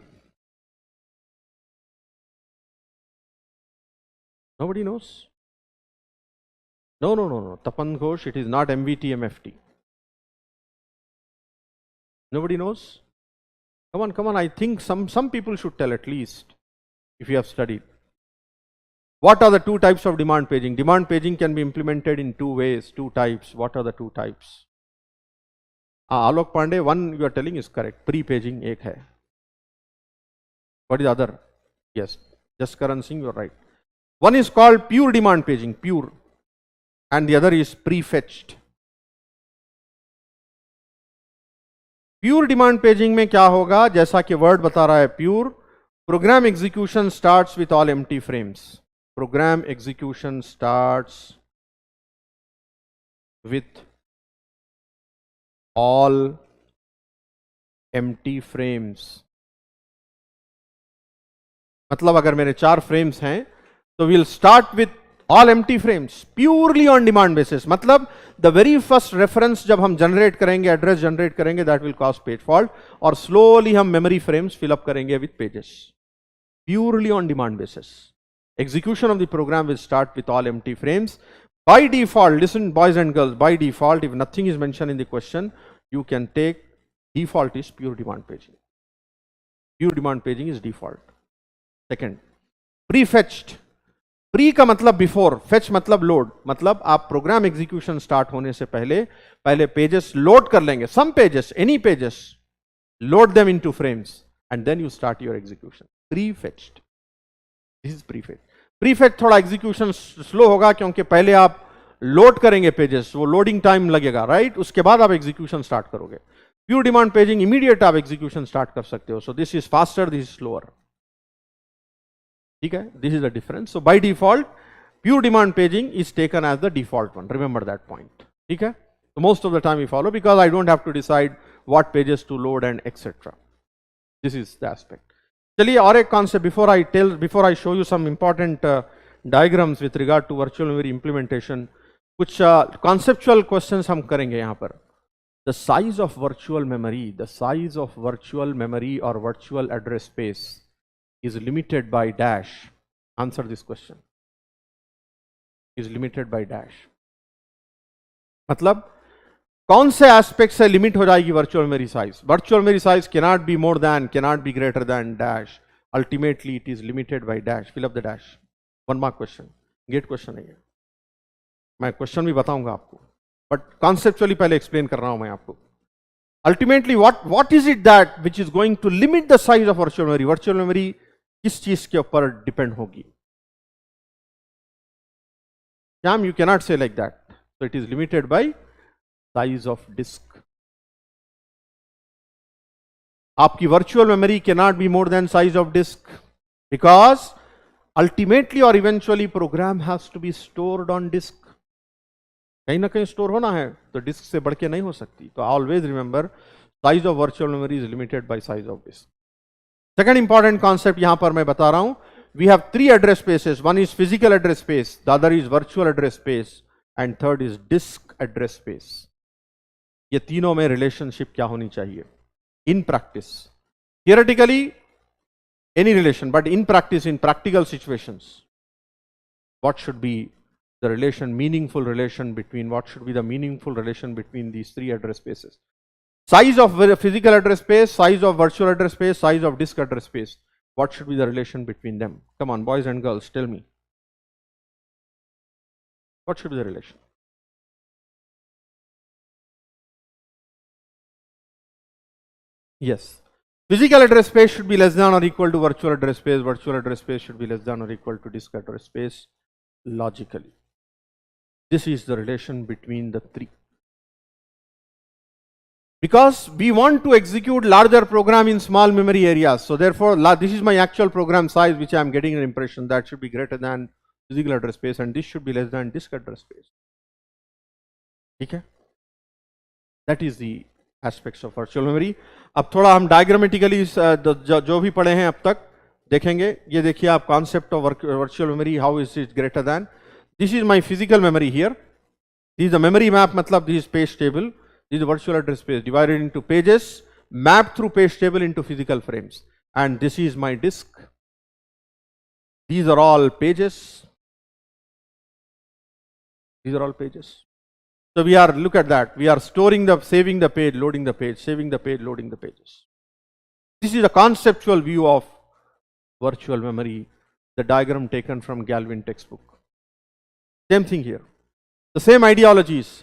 Nobody knows? No. Tapan Ghosh, it is not MVT, MFT. Nobody knows? Come on. I think some people should tell at least, if you have studied. What are the two types of demand paging? Demand paging can be implemented in two ways, two types. What are the two types? Alok Pandey, one you are telling is correct. Pre-paging ek hai. What is the other? Yes, Jaskaran Singh, you are right. One is called pure demand paging, pure. And the other is prefetched. Pure demand paging में क्या होगा, जैसा कि word बता रहा है pure, program execution starts with all empty frames. Program execution starts with all empty frames. मतलब अगर मेरे 4 फ्रेम्स हैं तो we'll start with all empty frames purely on demand basis. मतलब the very first reference जब हम generate करेंगे, address generate करेंगे, that will cause page fault, और slowly हम memory frames fill up करेंगे with pages purely on demand basis. Execution of the program will start with all empty frames. By default, listen boys and girls, by default if nothing is mentioned in the question, you can take default is pure demand paging. Pure demand paging is default. Second, prefetched. Pre का मतलब before, fetch मतलब load, मतलब आप program execution start होने से पहले pages load कर लेंगे, some pages, any pages, load them into frames and then you start your execution. Prefetched, this is prefetch. Prefetch थोड़ा एग्जीक्यूशन स्लो होगा क्योंकि पहले आप लोड करेंगे पेजेस, वो लोडिंग टाइम लगेगा, राइट? उसके बाद आप एग्जीक्यूशन स्टार्ट करोगे. प्योर डिमांड पेजिंग इमीडिएट आप एग्जीक्यूशन स्टार्ट कर सकते हो. So this is faster, this is slower. ठीक है, this is the difference. So by default pure demand paging is taken as the default one. Remember that point. ठीक है, तो most of the time we follow because I don't have to decide what pages to load and etcetera. This is the aspect. चलिए और एक concept before I show you some important diagrams with regard to virtual memory implementation. कुछ conceptual questions हम करेंगे यहां पर. The size of virtual memory, the size of virtual memory और virtual address space is limited by dash. Answer this question. Is limited by dash. मतलब कौन से aspect से लिमिट हो जाएगी virtual memory size? Virtual memory size cannot be more than, cannot be greater than dash. Ultimately it is limited by dash. Fill up the dash. One mark question. GATE question नहीं है. मैं question भी बताऊंगा आपको, but conceptually पहले explain कर रहा हूं मैं आपको. Ultimately what is it that which is going to limit the size of virtual memory? Virtual memory किस चीज के ऊपर डिपेंड होगी? Jam, you cannot say like that. So it is limited by size of disk. आपकी virtual memory cannot be more than size of disk because ultimately or eventually program has to be stored on disk. कहीं ना कहीं store होना है तो disc से बढ़ के नहीं हो सकती. तो always remember size of virtual memory is limited by size of disk. Second important concept यहां पर मैं बता रहा हूं. We have 3 address spaces. One is physical address space, the other is virtual address space and third is disk address space. ये तीनों में relationship क्या होनी चाहिए in practice? Theoretically any relation, but in practice, in practical situations, what should be the relation, meaningful relation between, what should be the meaningful relation between these 3 address spaces? Size of physical address space, size of virtual address space, size of disk address space. What should be the relation between them? Come on, boys and girls, tell me. What should be the relation? Yes. Physical address space should be less than or equal to virtual address space. Virtual address space should be less than or equal to disk address space logically. This is the relation between the 3. Because we want to execute larger program in small memory areas. So therefore, this is my actual program size which I am getting an impression that should be greater than physical address space and this should be less than disk address space. Okay? That is the aspects of virtual memory. अब थोड़ा हम diagrammatically जो भी पढ़े हैं अब तक देखेंगे. ये देखिए आप concept of virtual memory, how is it greater than. This is my physical memory here. This is the memory map, मतलब this is page table. This is the virtual address space divided into pages, mapped through page table into physical frames. And this is my disk. These are all pages. These are all pages. So we are, look at that. We are storing the, saving the page, loading the page, saving the page, loading the pages. This is a conceptual view of virtual memory, the diagram taken from Galvin textbook. Same thing here. The same ideologies.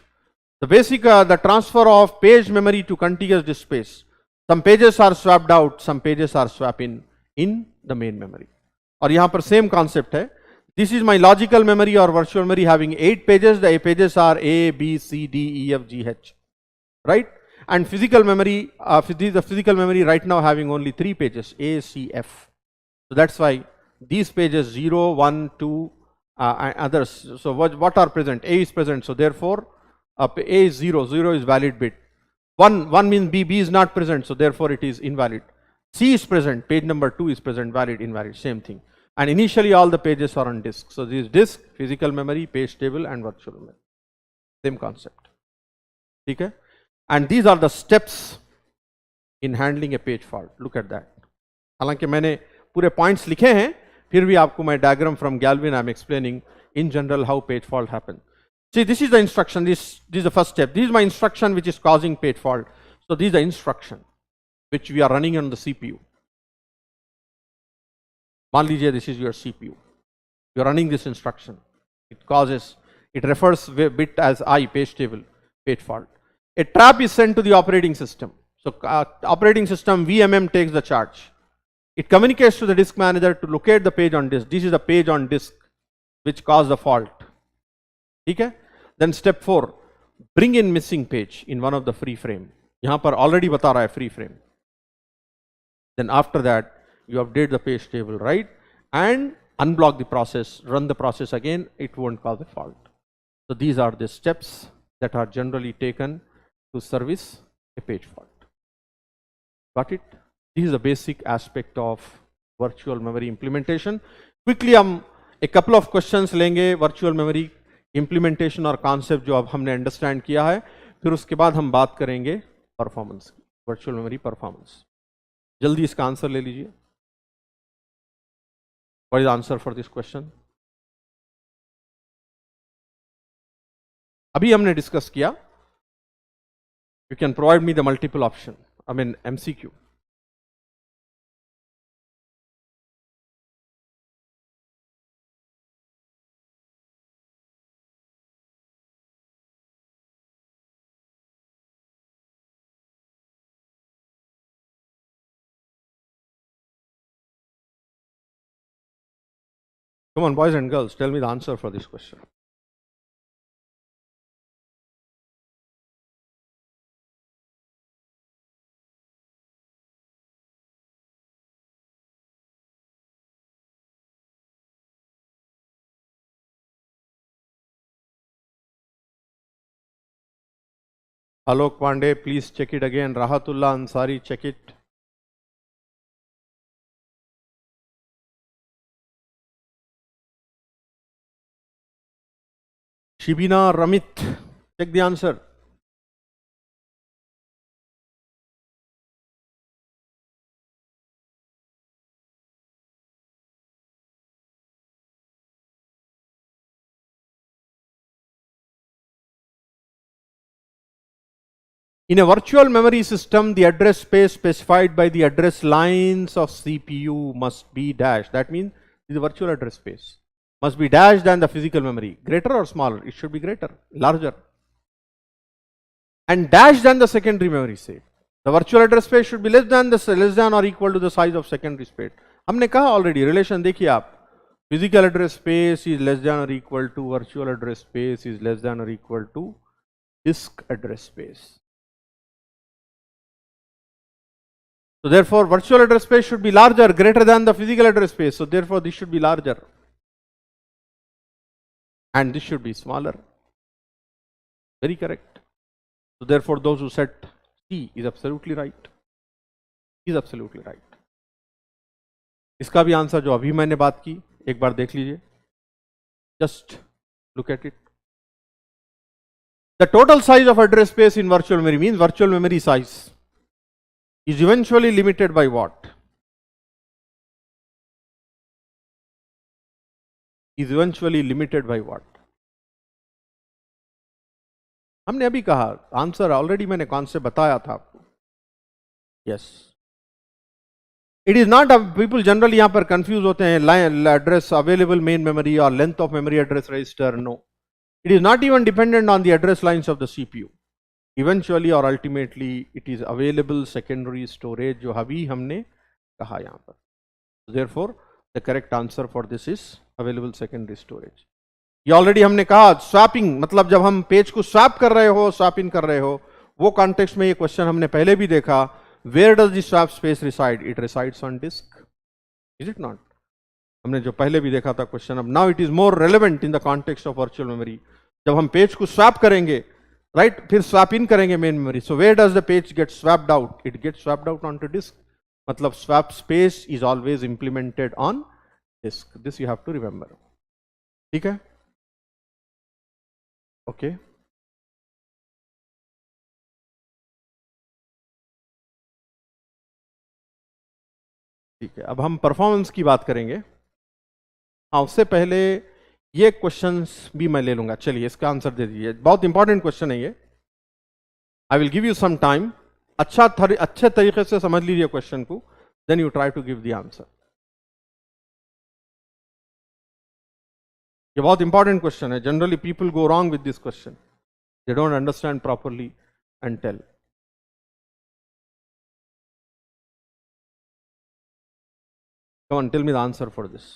The basic, the transfer of page memory to contiguous disk space. Some pages are swapped out, some pages are swapped in the main memory. और यहाँ पर same concept है. This is my logical memory or virtual memory having 8 pages. The pages are A, B, C, D, E, F, G, H. Right? And physical memory, this is the physical memory right now having only 3 pages, A, C, F. So that's why these pages 0, 1, 2, and others. So what are present? A is present. So therefore, A is 0, 0 is valid bit. 1 means B is not present. So therefore it is invalid. C is present, page number 2 is present, valid, invalid, same thing. And initially all the pages are on disk. So this is disk, physical memory, page table and virtual memory. Same concept. Okay? And these are the steps in handling a page fault. Look at that. हालांकि मैंने पूरे points लिखे हैं, फिर भी आपको मैं diagram from Galvin I'm explaining in general how page fault happens. See, this is the instruction, this is the first step. This is my instruction which is causing page fault. So this is the instruction which we are running on the CPU. मान लीजिए this is your CPU. You are running this instruction. It refers bit as I, page table, page fault. A trap is sent to the operating system. So operating system VMM takes the charge. It communicates to the disk manager to locate the page on disk. This is the page on disk which caused the fault. Okay? Then step 4, bring in missing page in one of the free frame. यहाँ पर already बता रहा है free frame. Then after that, you update the page table, right? And unblock the process, run the process again, it won't cause a fault. So these are the steps that are generally taken to service a page fault. Got it? This is the basic aspect of virtual memory implementation. Quickly हम a couple of questions लेंगे virtual memory implementation और concept जो अब हमने understand किया है, फिर उसके बाद हम बात करेंगे performance की, virtual memory performance. जल्दी इसका आंसर ले लीजिए. What is the answer for this question? अभी हमने डिस्कस किया. You can provide me the multiple option. I mean MCQ. Come on, boys and girls, tell me the answer for this question. Alok Pandey, please check it again. Rahatullah Ansari, check it. Shibina Ramit, check the answer. In a virtual memory system, the address space specified by the address lines of CPU must be dashed. That means the virtual address space must be dashed than the physical memory. Greater or smaller? It should be greater, larger. And dashed than the secondary memory state. The virtual address space should be less than or equal to the size of secondary space. हमने कहा already, relation देखिए आप. Physical address space is less than or equal to virtual address space is less than or equal to disk address space. So therefore, virtual address space should be larger, greater than the physical address space. So therefore, this should be larger. And this should be smaller. Very correct. So therefore, those who said C is absolutely right. Is absolutely right. इसका भी answer जो अभी मैंने बात की, एक बार देख लीजिए. Just look at it. The total size of address space in virtual memory means virtual memory size is eventually limited by what? Is eventually limited by what? हमने अभी कहा, आंसर ऑलरेडी मैंने कॉन्सेप्ट बताया था आपको. Yes, it is not. People generally यहां पर confuse होते हैं, एड्रेस अवेलेबल मेन मेमोरी और length of memory address register. No, it is not even dependent on the address lines of the CPU. Eventually और ultimately it is available secondary storage, जो अभी हमने कहा यहां पर. Therefore the correct answer for this is available secondary storage. ये already हमने कहा. स्वैपिंग मतलब जब हम पेज को स्वैप कर रहे हो, स्वैप इन कर रहे हो, वो कॉन्टेक्स्ट में ये क्वेश्चन हमने पहले भी देखा. Where does the swap space reside? It resides on disk. Is it not? हमने जो पहले भी देखा था क्वेश्चन. अब now it is more relevant in the context of virtual memory. जब हम पेज को स्वैप करेंगे, राइट, फिर स्वैप इन करेंगे main memory. So where does the page get swapped out? It get swapped out on to disk. मतलब swap space is always implemented on disk, this you have to remember, ठीक है, okay. ठीक है, अब हम performance की बात करेंगे। हाँ, उससे पहले ये क्वेश्चंस भी मैं ले लूंगा, चलिए इसका आंसर दे दीजिए, बहुत इंपॉर्टेंट क्वेश्चन है ये। I will give you some time, अच्छे तरीके से समझ लीजिए क्वेश्चन को, then you try to give the answer. ये बहुत इंपॉर्टेंट क्वेश्चन है, generally people go wrong with this question, they don't understand properly and tell. Come on, tell me the answer for this.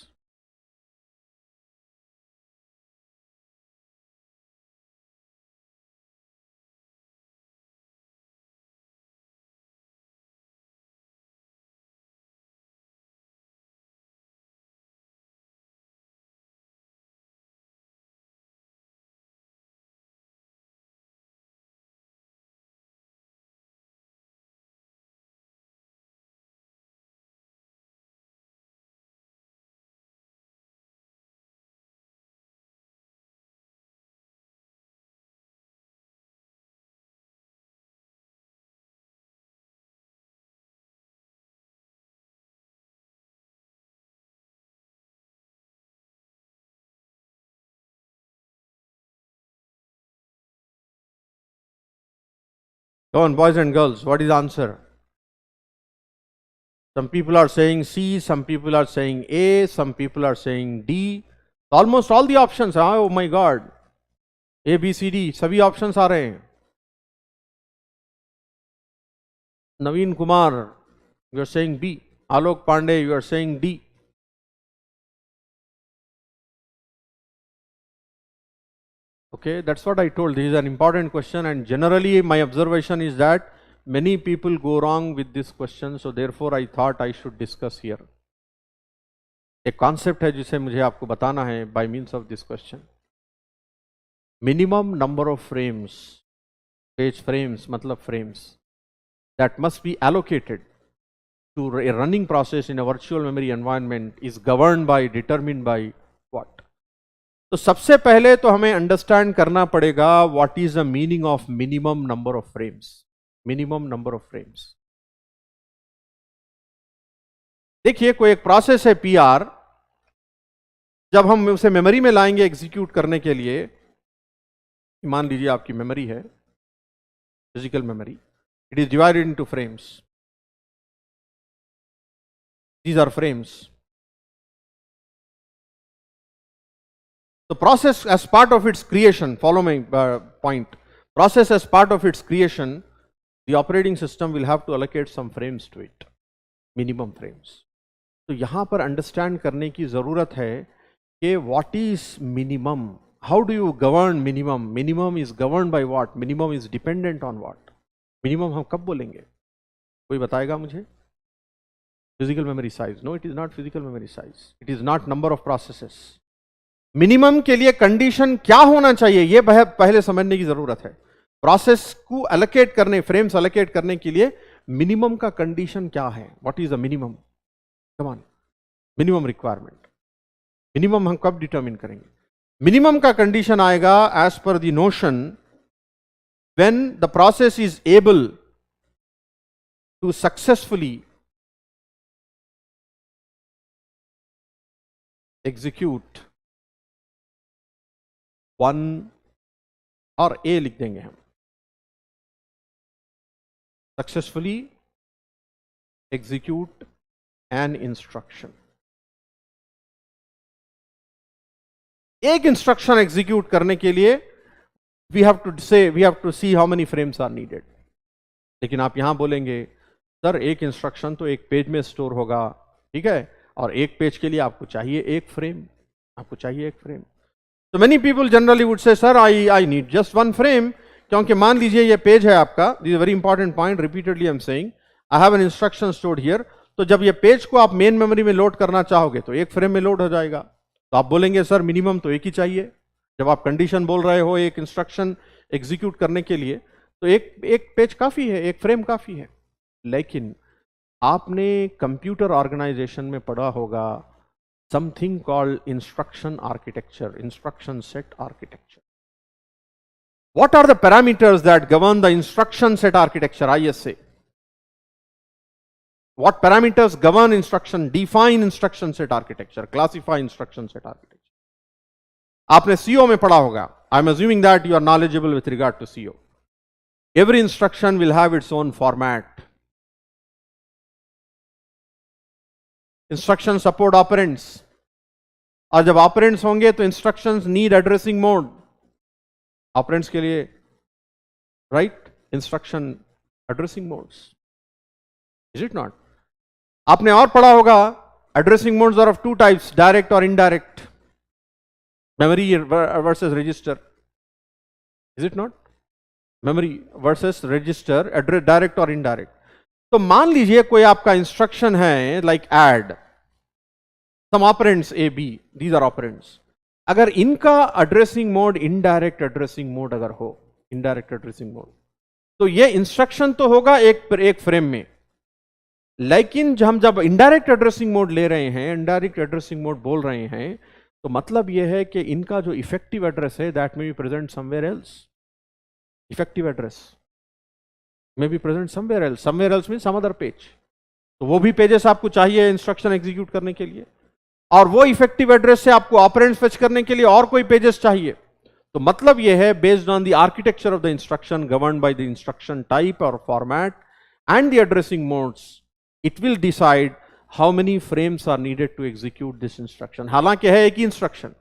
Come on, boys and girls, what is the answer? Some people are saying C, some people are saying A, some people are saying D. Almost all the options, oh my God. A, B, C, D, सभी options आ रहे हैं. Naveen Kumar, you are saying B. Alok Pandey, you are saying D. Okay, that's what I told. This is an important question, and generally my observation is that many people go wrong with this question, so therefore I thought I should discuss here. एक concept है जिसे मुझे आपको बताना है by means of this question. Minimum number of frames, page frames मतलब frames, that must be allocated to a running process in a virtual memory environment is governed by, determined by what? तो सबसे पहले तो हमें understand करना पड़ेगा what is the meaning of minimum number of frames. Minimum number of frames, देखिए कोई एक प्रोसेस है पीआर, जब हम उसे मेमोरी में लाएंगे एग्जीक्यूट करने के लिए, मान लीजिए आपकी मेमोरी है, physical memory, it is divided into frames, these are frames. The process as part of its creation, follow my point, process as part of its creation, the operating system will have to allocate some frames to it, minimum frames. तो यहाँ पर understand करने की ज़रूरत है कि what is minimum, how do you govern minimum, minimum is governed by what, minimum is dependent on what, minimum हम कब बोलेंगे, कोई बताएगा मुझे? Physical memory size, no, it is not physical memory size, it is not number of processes. Minimum के लिए condition क्या होना चाहिए, यह पहले समझने की जरूरत है. प्रोसेस को एलोकेट करने, फ्रेम्स एलोकेट करने के लिए मिनिमम का कंडीशन क्या है, what is the minimum? Come on, minimum requirement, minimum हम कब डिटरमिन करेंगे? मिनिमम का कंडीशन आएगा as per the notion when the process is able to successfully execute one, और ए लिख देंगे हम, सक्सेसफुली एग्जीक्यूट एन इंस्ट्रक्शन. एक इंस्ट्रक्शन एग्जीक्यूट करने के लिए we have to see how many frames are needed. लेकिन आप यहां बोलेंगे सर एक इंस्ट्रक्शन तो एक पेज में स्टोर होगा, ठीक है, और एक पेज के लिए आपको चाहिए एक फ्रेम, आपको चाहिए एक frame. So many people generally would say, sir, I need just one frame, क्योंकि मान लीजिए ये पेज है आपका, this is a very important point, repeatedly I'm saying, I have an instruction stored here. तो जब ये पेज को आप मेन मेमोरी में लोड करना चाहोगे तो एक फ्रेम में लोड हो जाएगा. तो आप बोलेंगे सर मिनिमम तो एक ही चाहिए. जब आप कंडीशन बोल रहे हो एक इंस्ट्रक्शन एग्जीक्यूट करने के लिए, तो एक पेज काफी है, एक फ्रेम काफी है. लेकिन आपने कंप्यूटर ऑर्गेनाइजेशन में पढ़ा होगा something called instruction architecture, instruction set architecture. What are the parameters that govern the instruction set architecture, ISA? What parameters govern instruction, define instruction set architecture, classify instruction set architecture? आपने CO में पढ़ा होगा. I'm assuming that you are knowledgeable with regard to CO. Every instruction will have its own format. Instructions support operands. और जब operands होंगे तो instructions need addressing mode. Operands के लिए right instruction addressing modes. Is it not? आपने और पढ़ा होगा addressing modes are of two types, direct or indirect. Memory versus register. Is it not? Memory versus register, direct or indirect. तो मान लीजिए कोई आपका इंस्ट्रक्शन है like add some operands A B, these are operands. अगर इनका addressing mode indirect addressing mode अगर हो, इनडायरेक्ट एड्रेसिंग मोड, तो ये इंस्ट्रक्शन तो होगा एक फ्रेम में, लेकिन हम जब इनडायरेक्ट एड्रेसिंग मोड ले रहे हैं, इनडायरेक्ट एड्रेसिंग मोड बोल रहे हैं, तो मतलब यह है कि इनका जो इफेक्टिव एड्रेस है that may be present somewhere else. Effective address may be present somewhere else mean some other page. तो वो भी पेजेस आपको चाहिए इंस्ट्रक्शन एग्जीक्यूट करने के लिए, और वो इफेक्टिव एड्रेस से आपको ऑपरेंड्स फेच करने के लिए और कोई पेजेस चाहिए. तो मतलब यह है based on the architecture of the instruction governed by the instruction type और format and the addressing modes, it will decide how many frames are needed to execute this instruction. हालांकि है एक ही इंस्ट्रक्शन,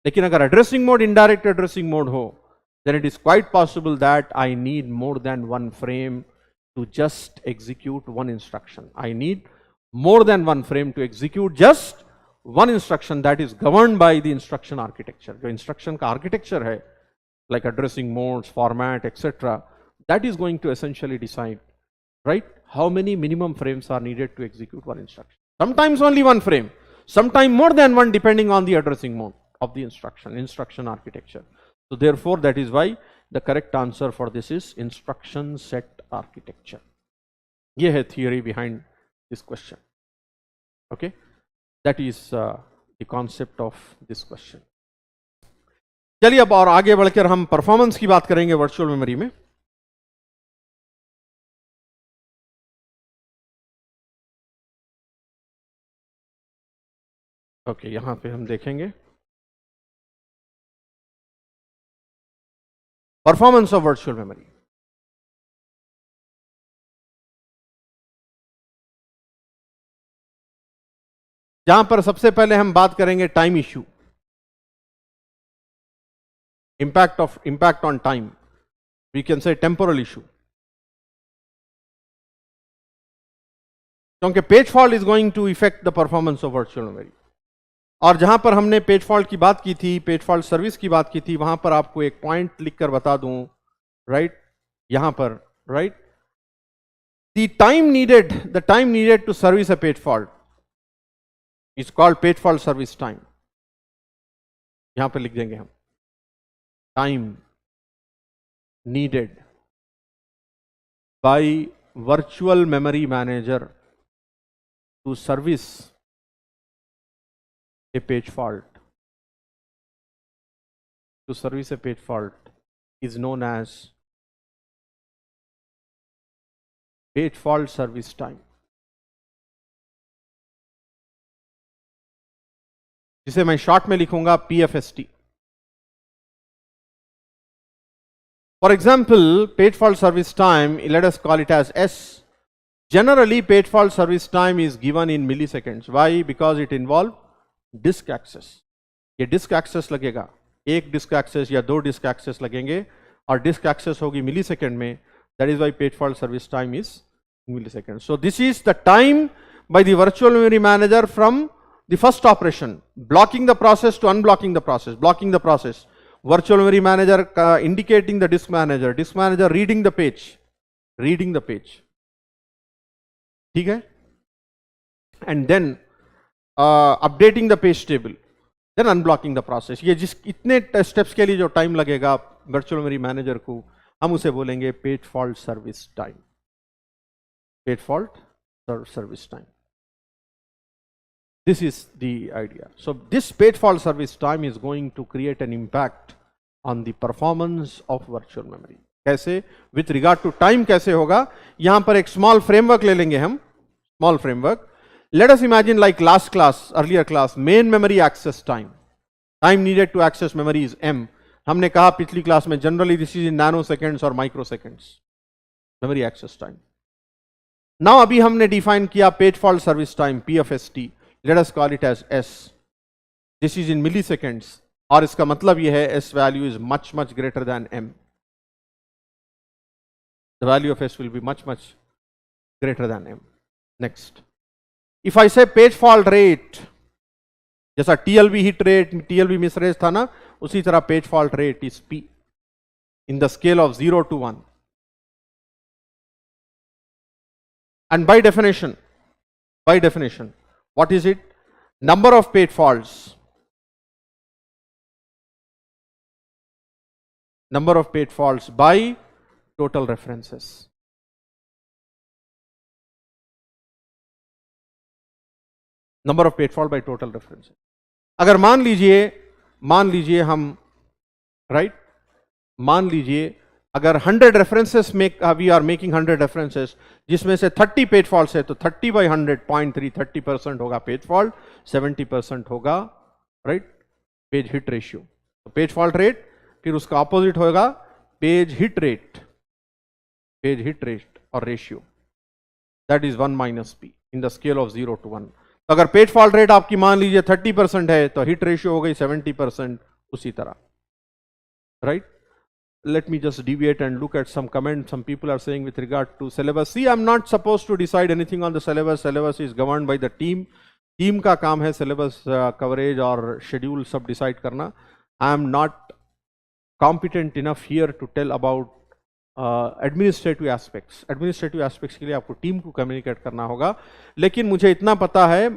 लेकिन अगर addressing mode indirect addressing mode हो, then it is quite possible that I need more than one frame to just execute one instruction. I need more than one frame to execute just one instruction that is governed by the instruction architecture. जो instruction का architecture है, like addressing modes, format, etc., that is going to essentially decide, right, how many minimum frames are needed to execute one instruction. Sometimes only one frame, sometimes more than one, depending on the addressing mode of the instruction architecture. So therefore, that is why the correct answer for this is instruction set architecture. ये है theory behind this question. Okay, that is the concept of this question. चलिए अब और आगे बढ़कर हम performance की बात करेंगे वर्चुअल मेमोरी में. ओके, यहां पे हम देखेंगे परफॉर्मेंस ऑफ वर्चुअल मेमोरी. जहां पर सबसे पहले हम बात करेंगे time issue, impact on time, we can say temporal issue, क्योंकि page fault is going to affect the performance of virtual memory. और जहां पर हमने पेज फॉल्ट की बात की थी, पेज फॉल्ट सर्विस की बात की थी, वहां पर आपको एक पॉइंट लिखकर बता दूं, राइट, यहां पर, right, the time needed to service a page fault is called page fault service time. यहां पर लिख देंगे हम time needed by virtual memory manager to service a page fault. To service a page fault is known as page fault service time, जिसे मैं short में लिखूंगा PFST. For example, page fault service time, let us call it as S. Generally, page fault service time is given in milliseconds. Why? Because it involves disk access. ये disk access लगेगा, एक disk access या दो disk access लगेंगे, और disk access होगी millisecond में. That is why page fault service time is millisecond. So this is the time by the virtual memory manager from the first operation, blocking the process to unblocking the process, blocking the process, virtual memory manager indicating the disk manager reading the page, ठीक है, and then updating the page table, then unblocking the process. ये जिस इतने steps के लिए जो time लगेगा virtual memory manager को, हम उसे बोलेंगे page fault service time. Page fault service time. This is the idea. So this page fault service time is going to create an impact on the performance of virtual memory. कैसे? With regard to time कैसे होगा? यहाँ पर एक small framework ले लेंगे हम, small framework. Let us imagine like last class, earlier class, main memory access time. Time needed to access memory is m. हमने कहा पिछली क्लास में generally this is in nanoseconds or microseconds. Memory access time. Now अभी हमने define किया page fault service time, PFST. Let us call it as S. This is in milliseconds. और इसका मतलब यह है S value is much greater than M. The value of S will be much greater than M. Next. If I say page fault rate, जैसा TLB hit rate, TLB miss rate था ना, उसी तरह page fault rate is P in the scale of 0 to 1. And by definition, what is it? Number of page faults. Number of page faults by total references. Number of page fault by total references. अगर मान लीजिए हम right, मान लीजिए अगर 100 references we are making 100 references, जिसमें से 30 page faults है, तो 30 by 100 0.3 30% होगा page fault, 70% होगा right page hit ratio. तो page fault rate, फिर उसका opposite होगा page hit rate और ratio, that is 1 minus p in the scale of 0 to 1. तो अगर page fault rate आपकी मान लीजिए 30% है, तो hit ratio हो गई 70% उसी तरह right. Let me just deviate and look at some comments. Some people are saying with regard to syllabus. See, I'm not supposed to decide anything on the syllabus. Syllabus is governed by the team. Team का काम है syllabus coverage और schedule सब decide करना. I am not competent enough here to tell about administrative aspects. Administrative aspects के लिए आपको team को communicate करना होगा. लेकिन मुझे इतना पता है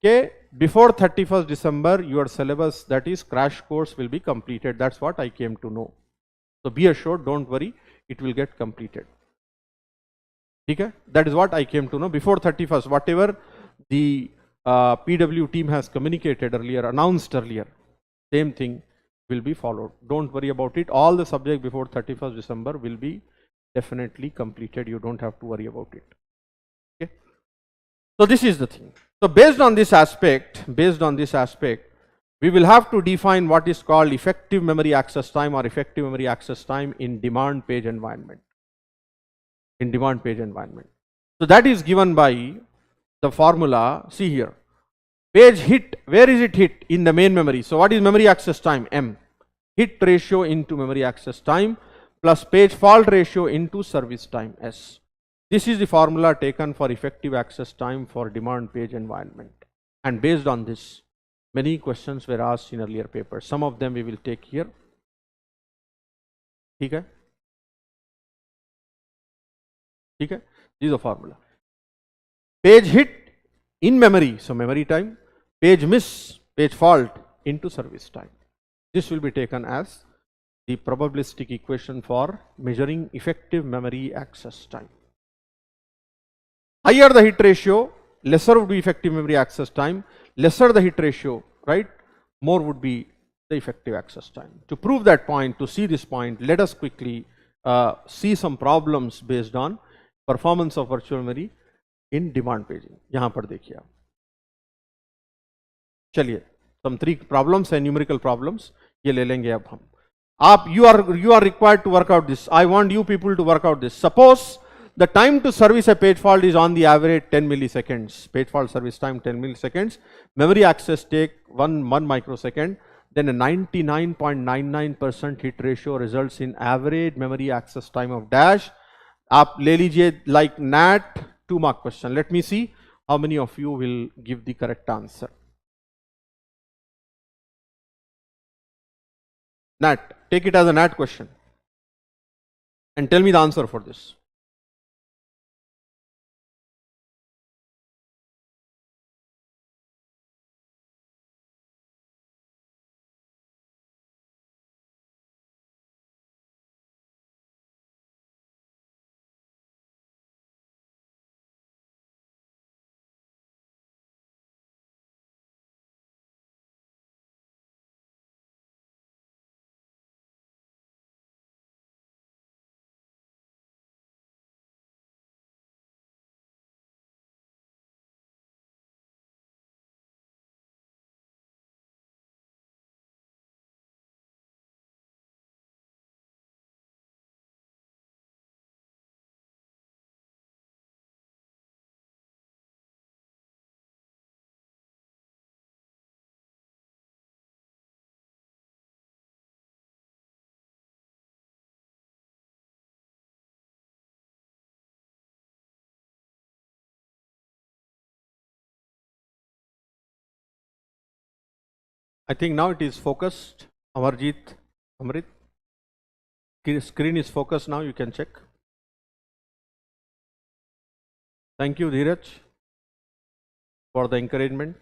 कि before 31st December your syllabus, that is crash course, will be completed. That's what I came to know. So be assured, don't worry, it will get completed. Okay? That is what I came to know. Before 31st, whatever the PW team has communicated earlier, announced earlier, same thing will be followed. Don't worry about it. All the subject before 31st December will be definitely completed. You don't have to worry about it. Okay? So this is the thing. So based on this aspect, we will have to define what is called effective memory access time or effective memory access time in demand page environment. So that is given by the formula, see here. Page hit, where is it hit? In the main memory. So what is memory access time? M. Hit ratio into memory access time plus page fault ratio into service time, S. This is the formula taken for effective access time for demand page environment. And based on this, many questions were asked in earlier papers. Some of them we will take here. Okay? This is the formula. Page hit in memory, so memory time. Page miss, page fault into service time. This will be taken as the probabilistic equation for measuring effective memory access time. Higher the hit ratio, lesser would be effective memory access time. Lesser the hit ratio, right, more would be the effective access time. To prove that point, to see this point, let us quickly see some problems based on performance of virtual memory in demand paging. यहाँ पर देखिए आप. चलिए, some 3 problems and numerical problems ये ले लेंगे अब हम. आप you are required to work out this. I want you people to work out this. Suppose the time to service a page fault is on the average 10 milliseconds. Page fault service time 10 milliseconds. Memory access take 1 microsecond. Then a 99.99% hit ratio results in average memory access time of dash. आप ले लीजिए like NAT 2-mark question. Let me see how many of you will give the correct answer. NAT, take it as a NAT question and tell me the answer for this. I think now it is focused. Amarjit, Amrit, screen is focused now, you can check. Thank you, Dheeraj, for the encouragement.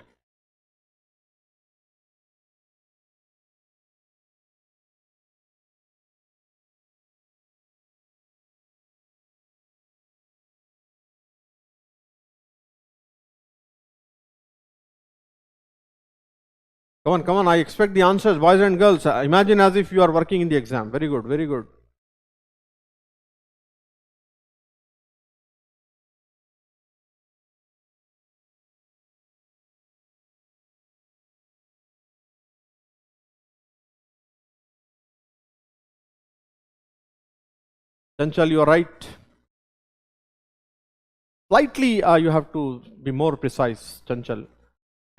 Come on, I expect the answers, boys and girls. Imagine as if you are working in the exam. Very good, very good. Chanchal, you are right. Slightly, you have to be more precise, Chanchal.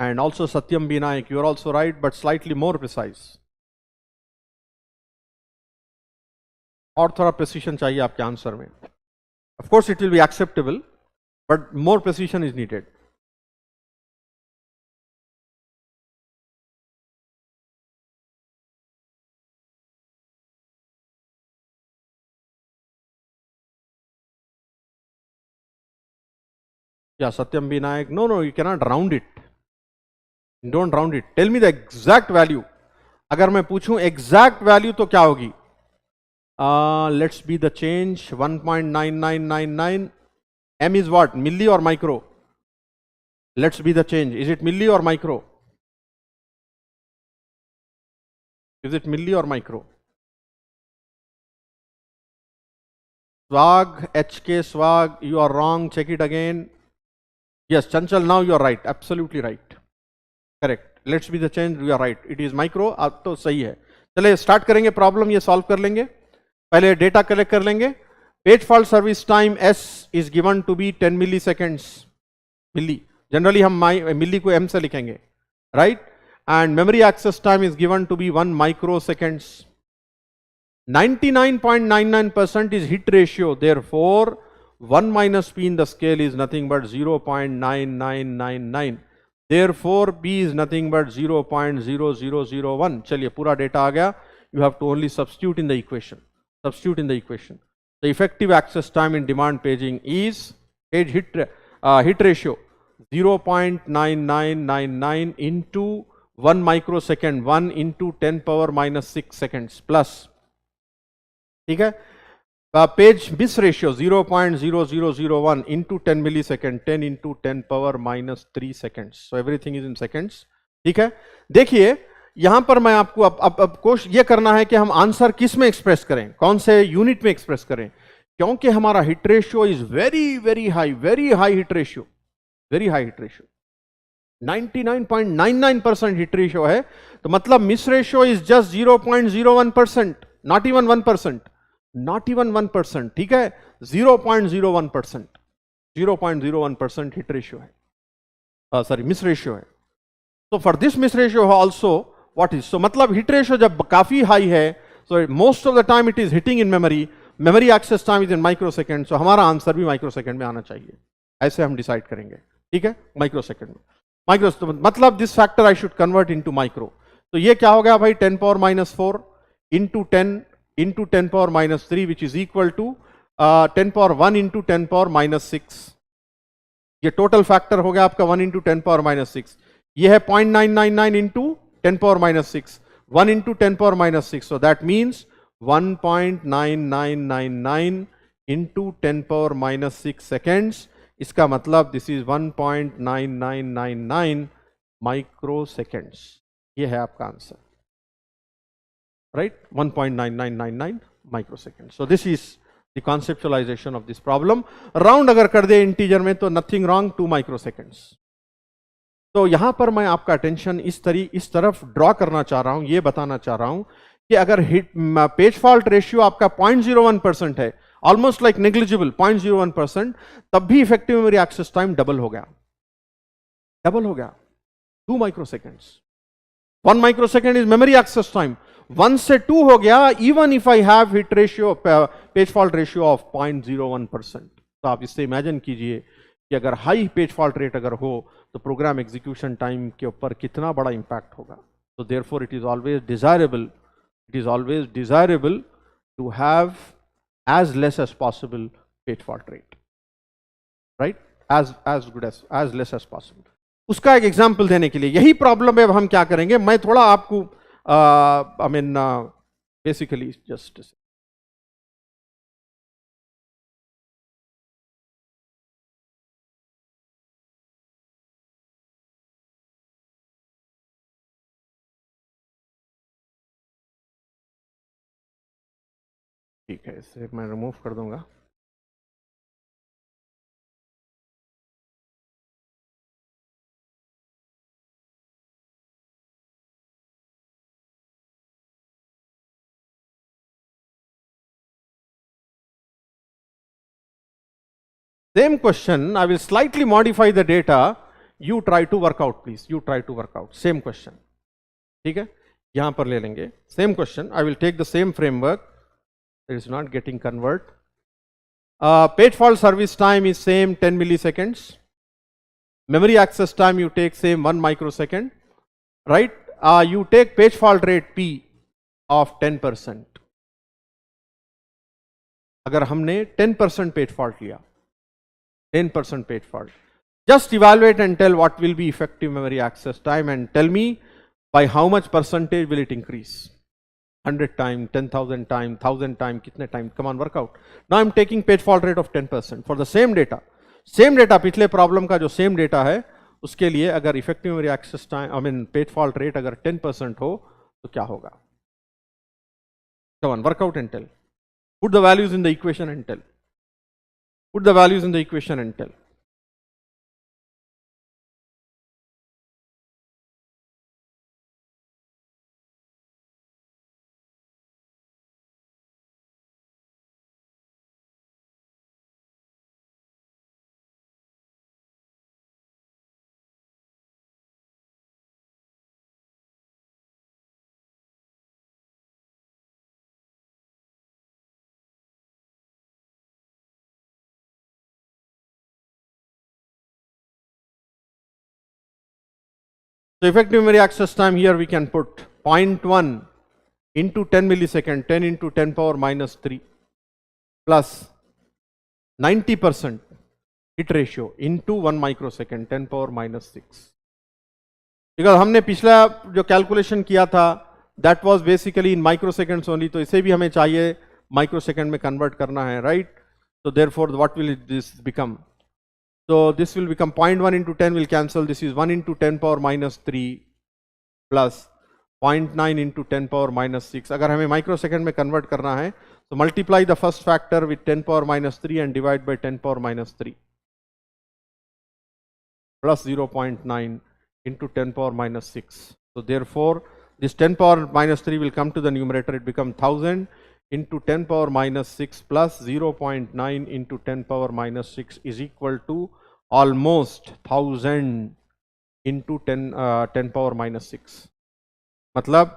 And also Satyam Binayak, you are also right, but slightly more precise. और थोड़ा precision चाहिए आपके answer में. Of course, it will be acceptable, but more precision is needed. Yeah, Satyam Binayak. No, you cannot round it. Don't round it. Tell me the exact value. अगर मैं पूछूं exact value तो क्या होगी? Let's be the change. 1.9999. M is what? Milli or micro? Let's be the change. Is it milli or micro? Is it milli or micro? Swag, HK Swag, you are wrong. Check it again. Yes, Chanchal, now you are right. Absolutely right. Correct. Let's be the change. You are right. It is micro. अब तो सही है. चले start करेंगे problem, ये solve कर लेंगे. पहले डेटा कलेक्ट कर लेंगे. Page fault service time S is given to be 10 milliseconds. Milli. जनरली हम मिली को M से लिखेंगे. Right? And memory access time is given to be 1 microseconds. 99.99% is hit ratio. Therefore, 1 minus P in the scale is nothing but 0.9999. Therefore, P is nothing but 0.0001. चलिए पूरा data आ गया. You have to only substitute in the equation. Substitute in the equation. The effective access time in demand paging is page hit ratio 0.9999 into 1 microsecond, 1 into 10 power minus 6 seconds plus. ठीक है. Page miss ratio 0.0001 into 10 millisecond, 10 into 10 power minus 3 seconds. So everything is in seconds. ठीक है. देखिए यहां पर मैं आपको अब कोशिश ये करना है कि हम आंसर किस में एक्सप्रेस करें, कौन से यूनिट में एक्सप्रेस करें, क्योंकि हमारा hit ratio is very high hit ratio, very high hit ratio. 99.99% hit ratio है, तो मतलब miss ratio is just 0.01%, not even 1%, not even 1%. ठीक है, 0.01%, 0.01% हिट रेशियो है, सॉरी मिस रेशियो है. तो for this miss ratio also what is, so मतलब hit ratio जब काफी हाई है, so most of the time it is hitting in memory, memory access time is in microsecond. So हमारा answer भी microsecond में आना चाहिए, ऐसे हम डिसाइड करेंगे. ठीक है, माइक्रोसेकंड में. माइक्रो मतलब this factor I should convert into micro. तो ये क्या हो गया भाई, 10 power minus 4 into 10 into 10 power minus 3, which is equal to 10 power 1 into 10 power minus 6. ये टोटल फैक्टर हो गया आपका 1 into 10 power minus 6. ये है 0.999 into 10 power minus 6, 1 into 10 power minus 6. So that means 1.9999 into 10 power minus 6 seconds. इसका मतलब this is 1.9999 microseconds. ये है आपका answer. Right, 1.9999 microseconds. So this is the conceptualization of this problem. Round अगर कर दे integer में तो nothing wrong, 2 microseconds. तो यहां पर मैं आपका अटेंशन इस तरफ ड्रॉ करना चाह रहा हूं, ये बताना चाह रहा हूं कि अगर पेज फॉल्ट रेशियो आपका 0.01% है, ऑलमोस्ट लाइक नेग्लिजिबल 0.01%, तब भी effective memory access time double हो गया, 2 microseconds. 1 microsecond is memory access time. 1 से 2 हो गया, even if I have hit ratio, page fault ratio of 0.01%. तो आप इससे इमेजिन कीजिए कि अगर हाई पेज फॉल्ट रेट अगर हो तो प्रोग्राम एग्जीक्यूशन टाइम के ऊपर कितना बड़ा इंपैक्ट होगा. So therefore it is always desirable, to have as less as possible page fault rate, right? as good as less as possible. उसका एक एग्जाम्पल देने के लिए, यही प्रॉब्लम है, अब हम क्या करेंगे, मैं थोड़ा आपको आई मीन बेसिकली जस्ट ठीक है, इसे मैं रिमूव कर दूंगा. Same question, I will slightly modify the data. You try to work out, please. You try to work out. Same question. ठीक है, यहां पर ले लेंगे. Same question. I will take the same framework. It is not getting convert. Page fault service time is same 10 milliseconds. Memory access time you take same 1 microsecond. Right? You take page fault rate P of 10%. अगर हमने 10% page fault लिया, 10% page fault. Just evaluate and tell what will be effective memory access time, and tell me by how much percentage will it increase. 100 times, 10,000 times, 1,000 times, kitne time? Come on, work out. Now I'm taking page fault rate of 10% for the same data. Same data, पिछले problem का जो same data है, उसके लिए अगर effective memory access time, I mean page fault rate अगर 10% हो, तो क्या होगा? Come on, work out and tell. Put the values in the equation and tell. Put the values in the equation and tell. So effective memory access time, here we can put 0.1 into 10 millisecond, 10 into 10 power minus 3 plus 90% hit ratio into 1 microsecond, 10 power minus 6. Because हमने पिछला जो calculation किया था, that was basically in microseconds only, तो इसे भी हमें चाहिए microsecond में convert करना है, right? So therefore what will this become? So this will become 0.1 into 10 will cancel. This is 1 into 10 power minus 3 plus 0.9 into 10 power minus 6. अगर हमें microsecond में convert करना है, so multiply the first factor with 10 power minus 3 and divide by 10 power minus 3 plus 0.9 into 10 power minus 6. So therefore this 10 power minus 3 will come to the numerator. It becomes 1000 into 10 power minus 6 plus 0.9 into 10 power minus 6 is equal to almost 1000 into 10 power minus 6. मतलब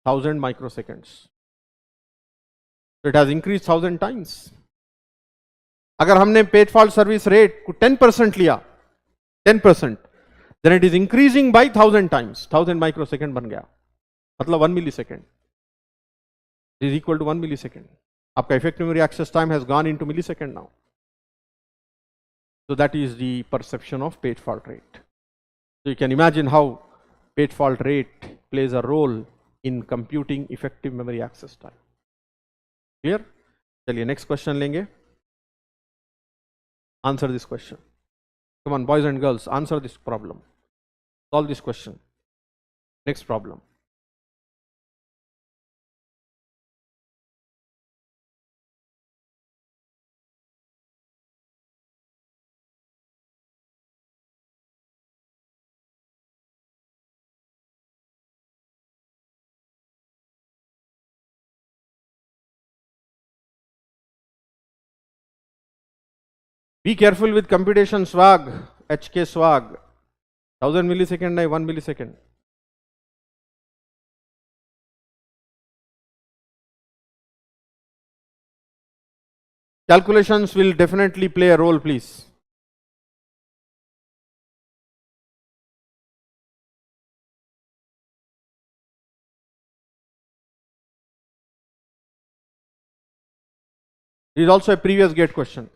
1000 microseconds. So it has increased 1000 times. अगर हमने page fault service rate को 10% लिया, 10%, then it is increasing by 1000 times. 1000 microsecond बन गया, मतलब 1 millisecond. It is equal to 1 millisecond. आपका effective memory access time has gone into millisecond now. So that is the perception of page fault rate. So you can imagine how page fault rate plays a role in computing effective memory access time. Clear? चलिए next question लेंगे. Answer this question. Come on, boys and girls, answer this problem. Solve this question. Next problem. Be careful with computation swag, HK swag. 1000 millisecond, 1 millisecond. Calculations will definitely play a role, please. This is also a previous gate question.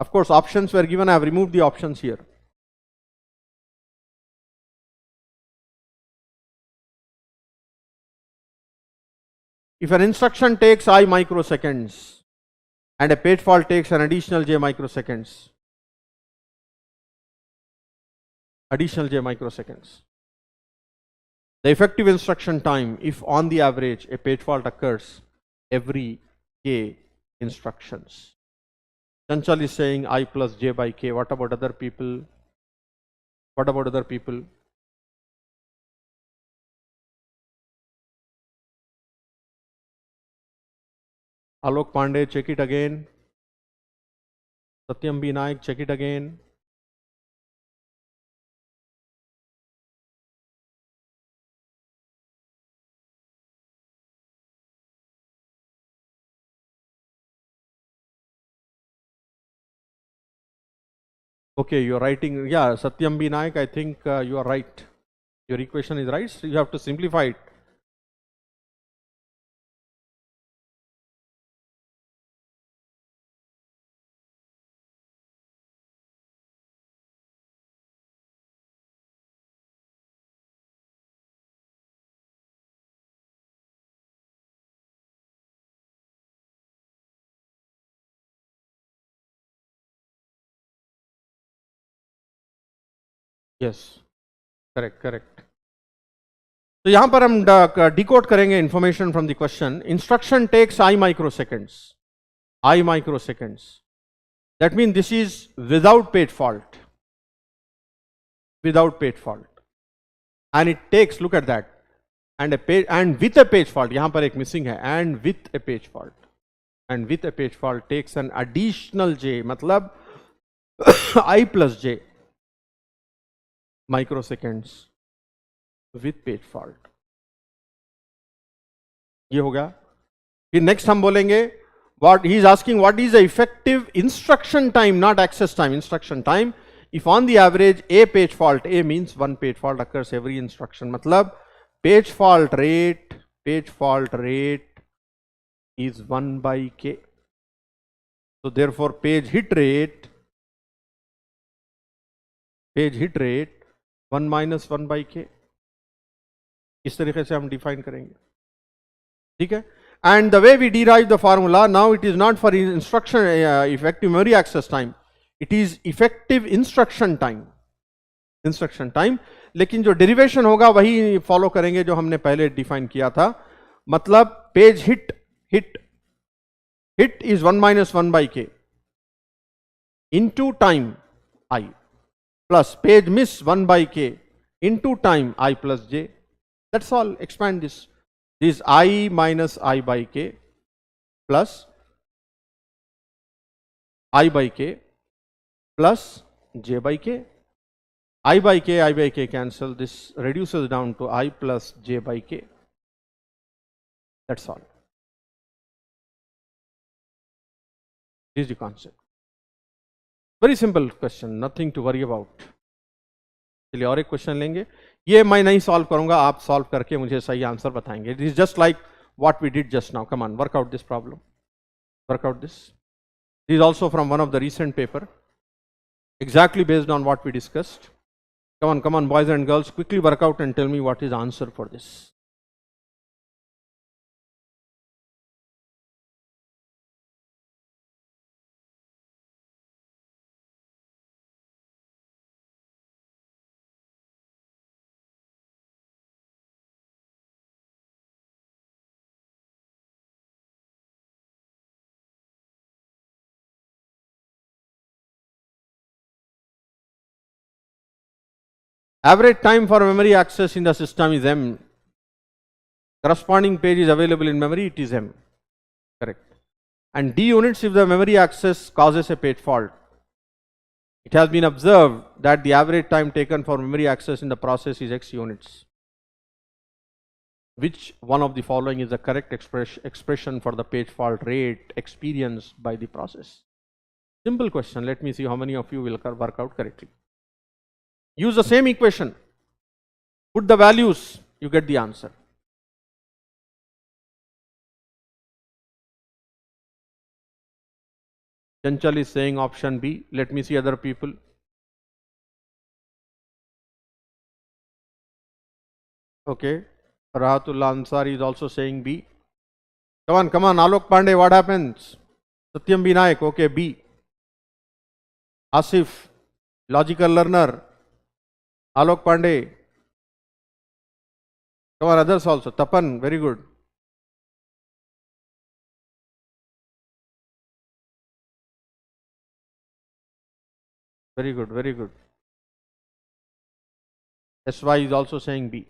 Of course, options were given. I have removed the options here. If an instruction takes I microseconds and a page fault takes an additional j microseconds, the effective instruction time, if on the average a page fault occurs every k instructions. Chanchal is saying I plus j by k. What about other people? Alok Pandey, check it again. Satyam B. Naik, check it again. Okay, you're writing, yeah, Satyam B. Naik, I think you are right. Your equation is right, so you have to simplify it. Yes, correct. तो यहां पर हम decode करेंगे information from the question. Instruction takes I microseconds. That means this is without page fault. And it takes, look at that, and with a page fault. यहां पर एक missing है, and with a page fault takes an additional j, मतलब I plus j microseconds with page fault. ये हो गया. फिर next हम बोलेंगे, what he is asking, what is the effective instruction time, not access time, instruction time, if on the average a page fault, a means one page fault occurs every instruction, मतलब page fault rate is 1 by k. So therefore page hit rate 1 minus 1 by k. इस तरीके से हम define करेंगे. ठीक है. And the way we derive the formula, now it is not for instruction effective memory access time, it is effective instruction time. लेकिन जो derivation होगा वही फॉलो करेंगे जो हमने पहले डिफाइन किया था. मतलब page hit is 1 minus 1 by k into time I plus page miss 1 by k into time I plus j. That's all. Expand this. This is I minus I by k plus I by k plus j by k. I by k cancel. This reduces down to I plus j by k. That's all. This is the concept. Very simple question, nothing to worry about. चलिए और एक question लेंगे. ये मैं नहीं solve करूंगा, आप solve करके मुझे सही आंसर बताएंगे. It is just like what we did just now. Come on, work out this problem. This is also from one of the recent paper, exactly based on what we discussed. Come on, boys and girls, quickly work out and tell me what is the answer for this. Average time for memory access in the system is m. Corresponding page is available in memory, it is m. Correct. And d units if the memory access causes a page fault. It has been observed that the average time taken for memory access in the process is x units. Which one of the following is the correct expression for the page fault rate experienced by the process? Simple question. Let me see how many of you will work out correctly. Use the same equation, put the values, you get the answer. Chanchal is saying option B. Let me see other people. Okay, Rahatullah Ansari is also saying B. Come on, Alok Pandey, what happens? Satyam Binayak, okay, B. Asif, logical learner. Alok Pandey. Come on, others also. Tapan, very good. Very good, very good. SY is also saying B.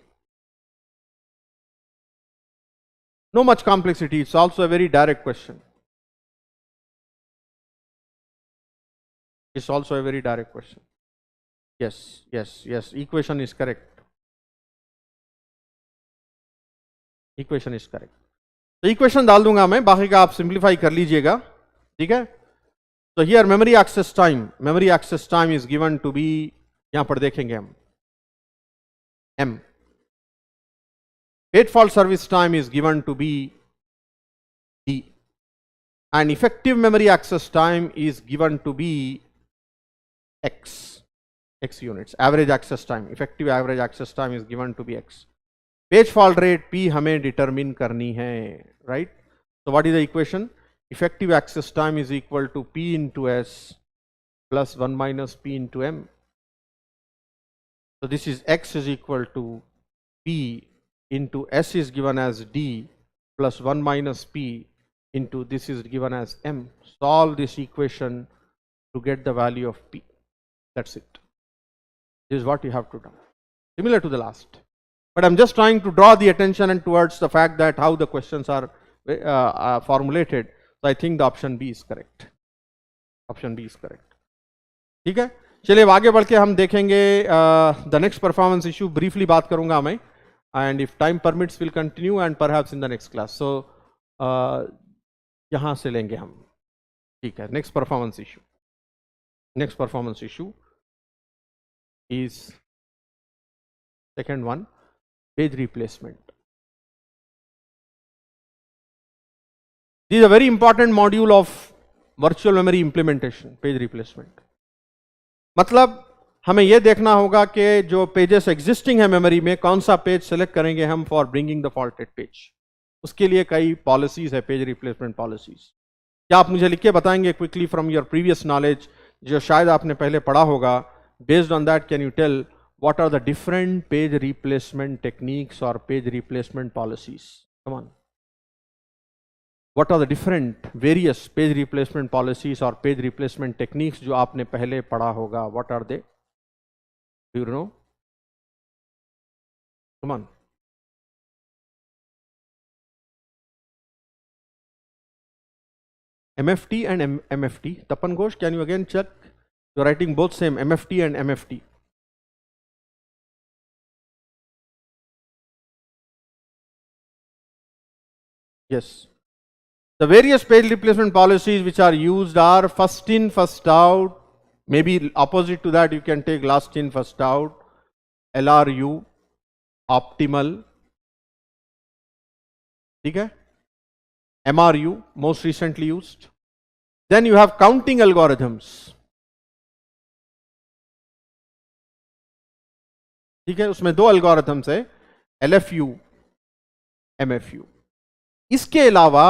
No much complexity. It's also a very direct question. It's also a very direct question. Yes, yes, yes. Equation is correct. Equation is correct. तो equation डाल दूंगा मैं, बाकी का आप simplify कर लीजिएगा, ठीक है. तो here memory access time is given to be, यहां पर देखेंगे हम m. Paid fault service time is given to be d, and effective memory access time is given to be x units. Average access time, effective average access time is given to be x. Page fault rate p हमें determine करनी है, right? So what is the equation? Effective access time is equal to p into s plus 1 minus p into m. So this is x is equal to p into s is given as d plus 1 minus p into this is given as m. Solve this equation to get the value of p. That's it. This is what you have to do. Similar to the last. But I'm just trying to draw the attention and towards the fact that how the questions are formulated. So I think the option B is correct. Option B is correct. ठीक है, चलिए आगे बढ़ के हम देखेंगे the next performance issue. Briefly बात करूंगा मैं, and if time permits will continue and perhaps in the next class. So यहां से लेंगे हम, ठीक है. Next performance issue is second one, page replacement. This is a very important module of virtual memory implementation, page replacement. मतलब हमें यह देखना होगा कि जो पेजेस एग्जिस्टिंग है मेमोरी में, कौन सा पेज सेलेक्ट करेंगे हम for bringing the faulted page. उसके लिए कई पॉलिसीज है, पेज रिप्लेसमेंट पॉलिसीज. क्या आप मुझे लिख के बताएंगे quickly from your previous knowledge, जो शायद आपने पहले पढ़ा होगा. Based on that, can you tell what are the different page replacement techniques or page replacement policies? Come on. What are the different various page replacement policies or page replacement techniques जो आपने पहले पढ़ा होगा? What are they? Do you know? Come on. MFT and MFT. Tapan Ghosh, can you again check? You're writing both same, MFT and MFT. Yes. The various page replacement policies which are used are first in, first out. Maybe opposite to that, you can take last in, first out. LRU, optimal. Okay? MRU, most recently used. Then you have counting algorithms. ठीक है, उसमें दो algorithms है, LFU, MFU. इसके अलावा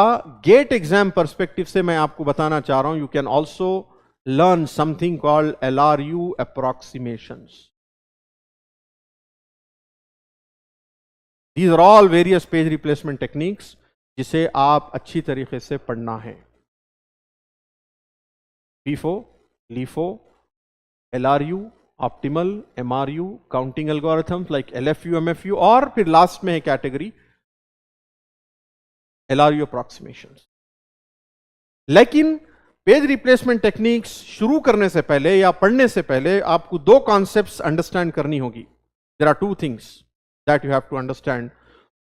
gate exam perspective से मैं आपको बताना चाह रहा हूं, you can also learn something called LRU approximations. These are all various page replacement techniques जिसे आप अच्छी तरीके से पढ़ना है. FIFO, LIFO, LRU, optimal, MRU, counting algorithms like LFU, MFU, और फिर लास्ट में है कैटेगरी LRU अप्रोक्सीमेशंस. लेकिन पेज रिप्लेसमेंट टेक्निक्स शुरू करने से पहले या पढ़ने से पहले आपको दो कॉन्सेप्ट्स अंडरस्टैंड करनी होगी. There are two things that you have to understand.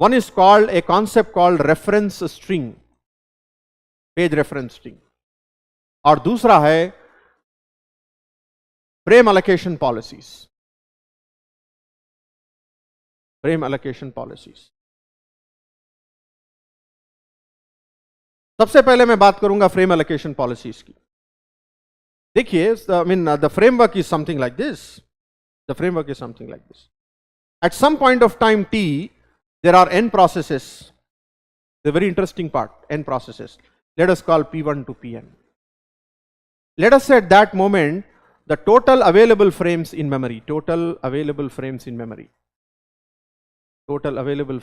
One is called a concept called reference string, page reference string, और दूसरा है frame allocation policies. Frame allocation policies. सबसे पहले मैं बात करूंगा frame allocation policies की. देखिए, I mean, the framework is something like this. The framework is something like this. At some point of time t, there are n processes. The very interesting part, n processes. Let us call P1 to Pn. Let us say at that moment, the total available frames in memory, total available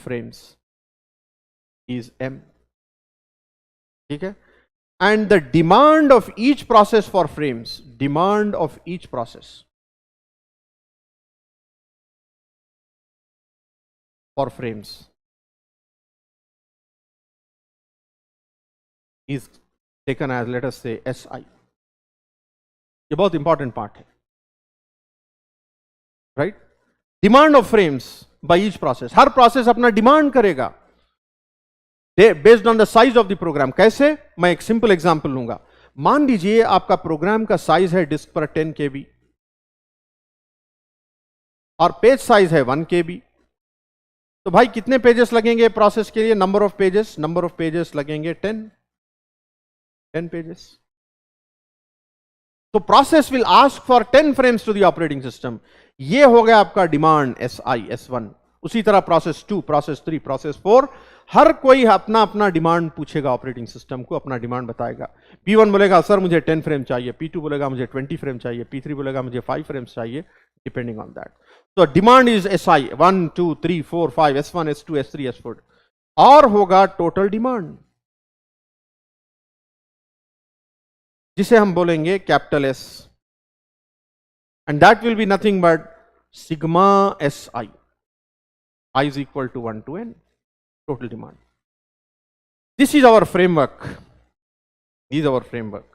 frames is m. Okay? And the demand of each process for frames, demand of each process for frames is taken as, let us say, SI. ये बहुत important part है, right? Demand of frames by each process, हर process अपना demand करेगा based on the size of the program. कैसे? मैं एक simple example लूंगा. मान लीजिए आपका प्रोग्राम का साइज है डिस्क पर 10 KB और पेज साइज है 1 KB. तो भाई कितने पेजेस लगेंगे प्रोसेस के लिए? नंबर ऑफ पेजेस लगेंगे 10 पेजेस. तो process will ask for 10 frames to the operating system. ये हो गया आपका डिमांड SI, S1. उसी तरह प्रोसेस 2, प्रोसेस 3, प्रोसेस 4, हर कोई अपना अपना डिमांड पूछेगा ऑपरेटिंग सिस्टम को, अपना डिमांड बताएगा. P1 बोलेगा सर मुझे 10 फ्रेम चाहिए, P2 बोलेगा मुझे 20 फ्रेम चाहिए, P3 बोलेगा मुझे 5 फ्रेम्स चाहिए, डिपेंडिंग ऑन दैट. तो demand is SI 1 2 3 4 5, S1 S2 S3 S4. और होगा टोटल डिमांड, जिसे हम बोलेंगे capital S, and that will be nothing but sigma SI. I is equal to 1 to n, total demand. This is our framework. This is our framework.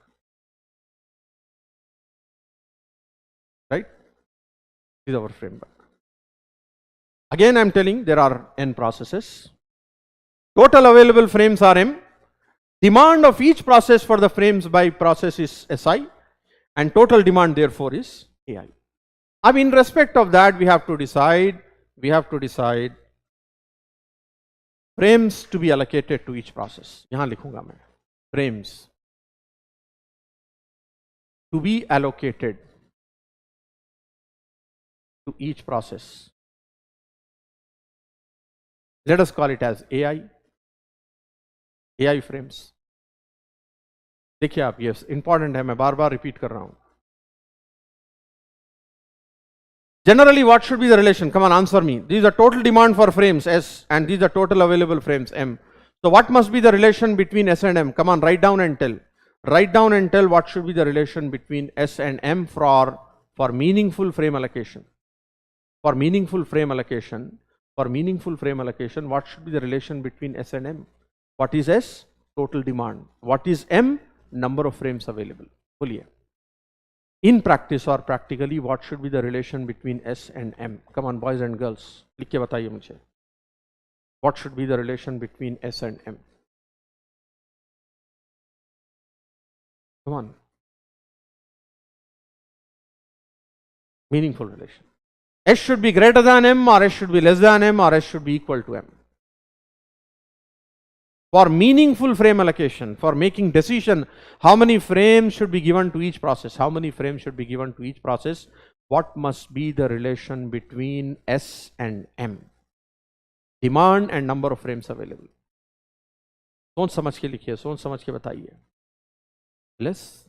Right? This is our framework. Again, I am telling there are n processes. Total available frames are m. Demand of each process for the frames by process is SI, and total demand therefore is AI. I mean, in respect of that, we have to decide frames to be allocated to each process. यहां लिखूंगा मैं, frames to be allocated to each process. Let us call it as AI frames. देखिए आप, ये important है, मैं बार बार repeat कर रहा हूं. Generally, what should be the relation? Come on, answer me. This is the total demand for frames S, and these are total available frames M. So what must be the relation between S and M? Come on, write down and tell. Write down and tell what should be the relation between S and M for meaningful frame allocation. For meaningful frame allocation, what should be the relation between S and M? What is S? Total demand. What is M? Number of frames available. बोलिए. In practice or practically, what should be the relation between S and M? Come on, boys and girls, लिख के बताइए मुझे. What should be the relation between S and M? Come on. Meaningful relation. S should be greater than M, or S should be less than M, or S should be equal to M. For meaningful frame allocation, for making decision, how many frames should be given to each process? What must be the relation between S and M? Demand and number of frames available. सोच समझ के लिखिए, सोच समझ के बताइए. Less.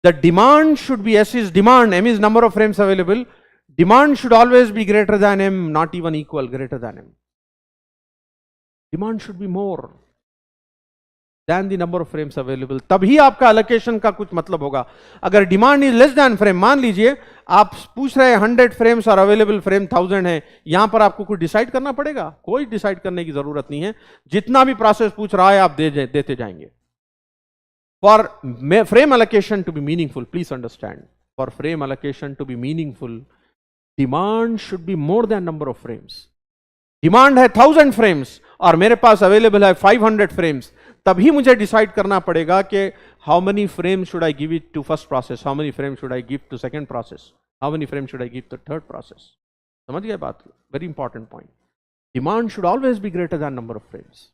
The demand should be, S is demand, M is number of frames available. Demand should always be greater than M, not even equal, greater than M. Demand should be more than the number of frames available. तभी आपका allocation का कुछ मतलब होगा. अगर demand is less than frame, मान लीजिए आप पूछ रहे हैं 100 frames और available frame 1000 है, यहां पर आपको कुछ डिसाइड करना पड़ेगा? कोई डिसाइड करने की जरूरत नहीं है, जितना भी प्रोसेस पूछ रहा है आप देते जाएंगे. For frame allocation to be meaningful, please understand, for frame allocation to be meaningful, demand should be more than number of frames. Demand है 1000 फ्रेम्स और मेरे पास अवेलेबल है 500 फ्रेम्स, तभी मुझे डिसाइड करना पड़ेगा कि how many frame should I give it to first process, how many frame should I give to second process, how many frame should I give to third process. समझ गए बात? Very important point. Demand should always be greater than number of frames.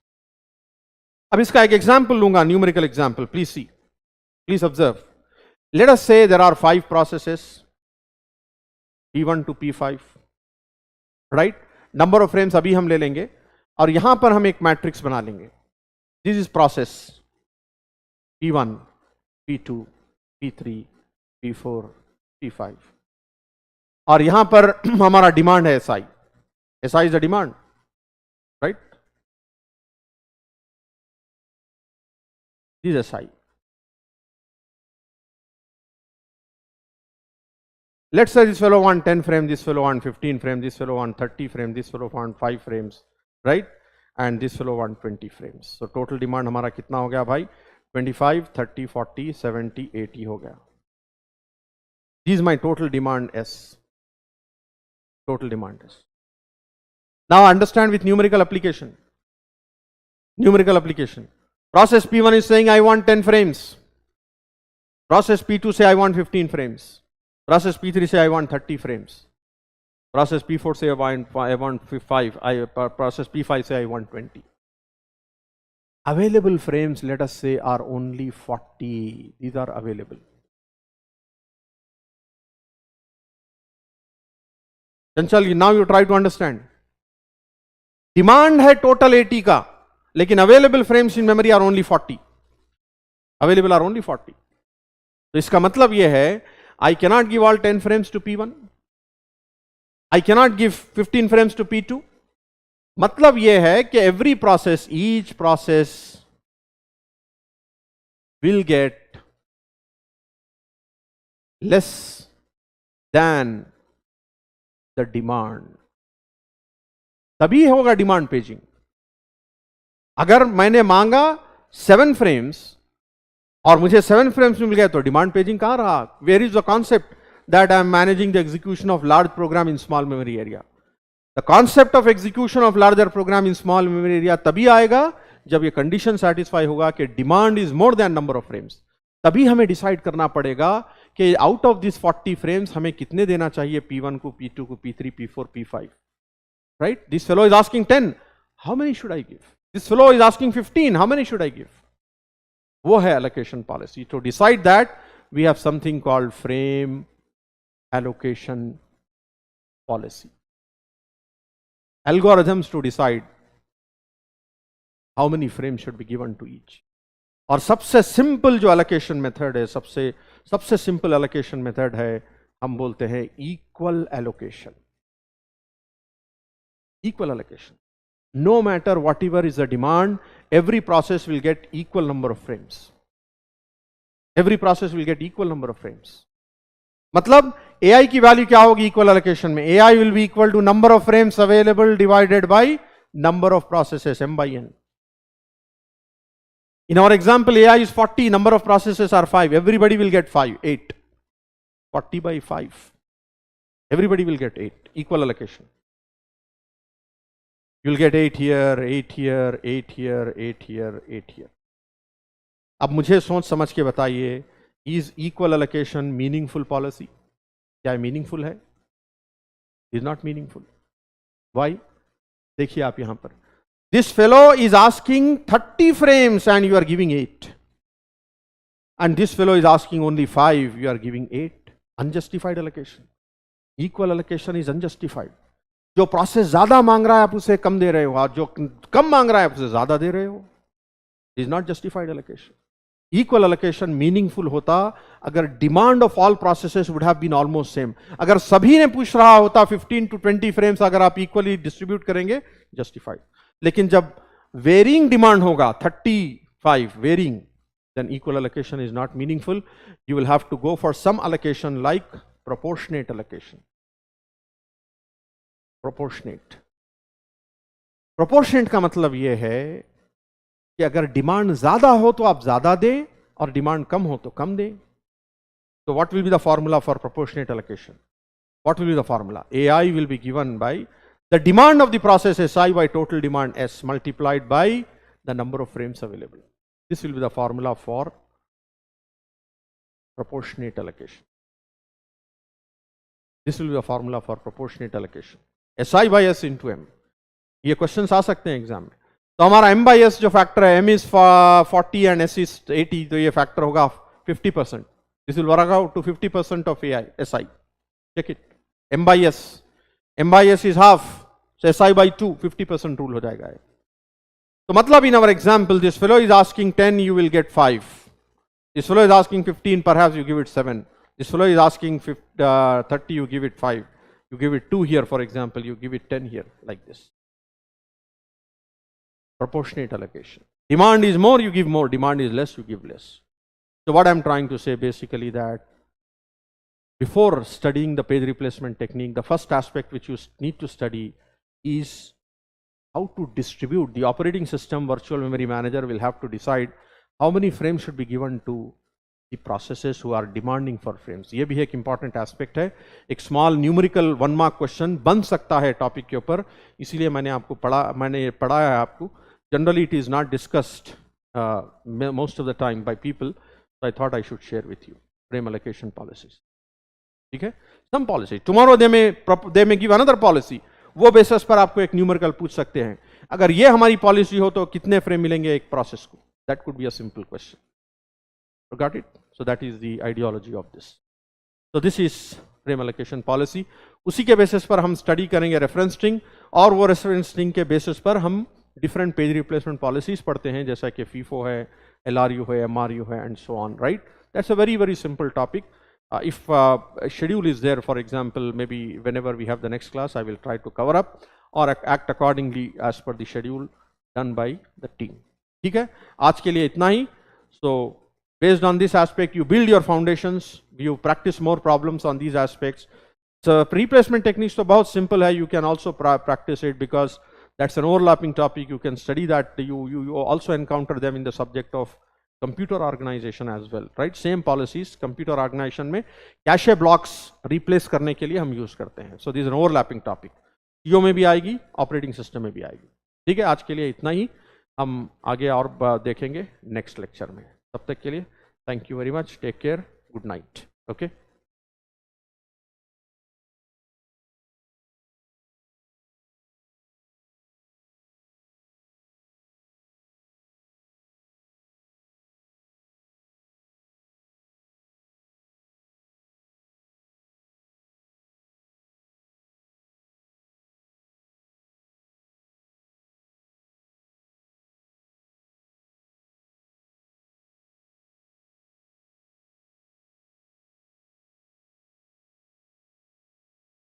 अब इसका एक example लूंगा, numerical example. Please see, please observe. Let us say there are 5 processes, P1 to P5, right? Number of frames अभी हम ले लेंगे और यहां पर हम एक मैट्रिक्स बना लेंगे. This is process P1, P2, P3, P4, P5. और यहां पर हमारा डिमांड है SI. SI is the demand, right? This is SI. Let's say this fellow want 10 frames, this fellow want 15 frames, this fellow want 30 frames, this fellow want 5 frames, right? And this fellow want 20 frames. So total demand हमारा कितना हो गया भाई? 25, 30, 40, 70, 80 हो गया. This is my total demand S. Total demand S. Now understand with numerical application. Numerical application. Process P1 is saying I want 10 frames. Process P2 say I want 15 frames. Process P3 say I want 30 frames. Process P4 say I want 5. Process P5 say I want 20. Available frames, let us say, are only 40. These are available. Chanchal, now you try to understand. Demand है total 80 का, लेकिन available frames in memory are only 40. Available are only 40. तो इसका मतलब यह है, I cannot give all 10 frames to P1. I cannot give 15 frames to P2. मतलब यह है कि every process, each process will get less than the demand. तभी होगा डिमांड पेजिंग. अगर मैंने मांगा 7 फ्रेम्स और मुझे 7 फ्रेम्स मिल गए तो डिमांड पेजिंग कहां रहा? Where is the concept that I am managing the execution of large program in small memory area. The concept of execution of larger program in small memory area तभी आएगा जब ये condition satisfy होगा कि demand is more than number of frames. तभी हमें decide करना पड़ेगा कि आउट ऑफ दिस 40 फ्रेम्स हमें कितने देना चाहिए, P1 को, P2 को, P3, P4, P5. Right? This fellow is asking 10. How many should I give? This fellow is asking 15. How many should I give? वो है allocation policy. To decide that, we have something called frame allocation policy. Algorithms to decide how many frames should be given to each. और सबसे simple जो allocation method है, सबसे simple allocation method है, हम बोलते हैं equal allocation. Equal allocation. No matter whatever is the demand, every process will get equal number of frames. Every process will get equal number of frames. मतलब AI की value क्या होगी equal allocation में? AI will be equal to number of frames available divided by number of processes, M by N. In our example, AI is 40, number of processes are 5. Everybody will get 8. 40 by 5. Everybody will get 8. Equal allocation. You'll get 8 here, 8 here, 8 here, 8 here, 8 here. अब मुझे सोच समझ के बताइए, is equal allocation meaningful policy? क्या meaningful है? Is not meaningful. Why? देखिए आप यहां पर. This fellow is asking 30 frames and you are giving 8. And this fellow is asking only 5, you are giving 8. Unjustified allocation. Equal allocation is unjustified. जो process ज्यादा मांग रहा है आप उसे कम दे रहे हो, और जो कम मांग रहा है आप उसे ज्यादा दे रहे हो. Is not justified allocation. Equal allocation meaningful होता अगर demand of all processes would have been almost same. अगर सभी ने पूछ रहा होता 15 to 20 फ्रेम्स अगर आप इक्वली डिस्ट्रीब्यूट करेंगे, जस्टिफाइड. लेकिन जब वेरिंग डिमांड होगा 35 varying, then equal allocation is not meaningful. You will have to go for some allocation like proportionate allocation. Proportionate. Proportionate का मतलब यह है कि अगर डिमांड ज्यादा हो तो आप ज्यादा दें और डिमांड कम हो तो कम दें. So what will be the formula for proportionate allocation? What will be the formula? AI will be given by the demand of the process SI by total demand S multiplied by the number of frames available. This will be the formula for proportionate allocation. This will be the formula for proportionate allocation. SI by S into M. ये question आ सकते हैं exam में. तो हमारा M by S जो factor है, M is 40 and S is 80, तो ये फैक्टर होगा 50%. This will work out to 50% of SI. Check it. M by S. M by S is half. So SI by 2, 50% rule हो जाएगा. So मतलब in our example, this fellow is asking 10, you will get 5. This fellow is asking 15, perhaps you give it 7. This fellow is asking 30, you give it 5. You give it 2 here, for example, you give it 10 here, like this. Proportionate allocation. Demand is more, you give more. Demand is less, you give less. So what I'm trying to say basically that before studying the page replacement technique, the first aspect which you need to study is how to distribute. The operating system virtual memory manager will have to decide how many frames should be given to the processes who are demanding for frames. ये भी एक important aspect है. एक small numerical 1 mark question बन सकता है topic के ऊपर, इसीलिए मैंने पढ़ाया है आपको. Generally it is not discussed most of the time by people, so I thought I should share with you frame allocation policies. ठीक है? Some policy. Tomorrow they may give another policy. वो बेसिस पर आपको एक numerical पूछ सकते हैं. अगर ये हमारी पॉलिसी हो तो कितने फ्रेम मिलेंगे एक प्रोसेस को? That could be a simple question. Got it? So that is the ideology of this. So this is frame allocation policy. उसी के बेसिस पर हम स्टडी करेंगे रेफरेंस स्ट्रिंग, और वो रेफरेंस स्ट्रिंग के बेसिस पर हम डिफरेंट पेज रिप्लेसमेंट पॉलिसीज पढ़ते हैं, जैसा कि FIFO है, LRU है, MRU है, and so on. Right? That's a very very simple topic. If schedule is there, for example, maybe whenever we have the next class, I will try to cover up or act accordingly as per the schedule done by the team. ठीक है? आज के लिए इतना ही. So based on this aspect, you build your foundations, you practice more problems on these aspects. So replacement techniques तो बहुत simple है. You can also practice it because that's an overlapping topic. You can study that. You also encounter them in the subject of computer organization as well, right? Same policies computer organization में cache blocks replace करने के लिए हम use करते हैं. So this is an overlapping topic. CO में भी आएगी, operating system में भी आएगी. ठीक है? आज के लिए इतना ही. हम आगे और देखेंगे नेक्स्ट लेक्चर में. तब तक के लिए thank you very much. Take care. Good night. Okay.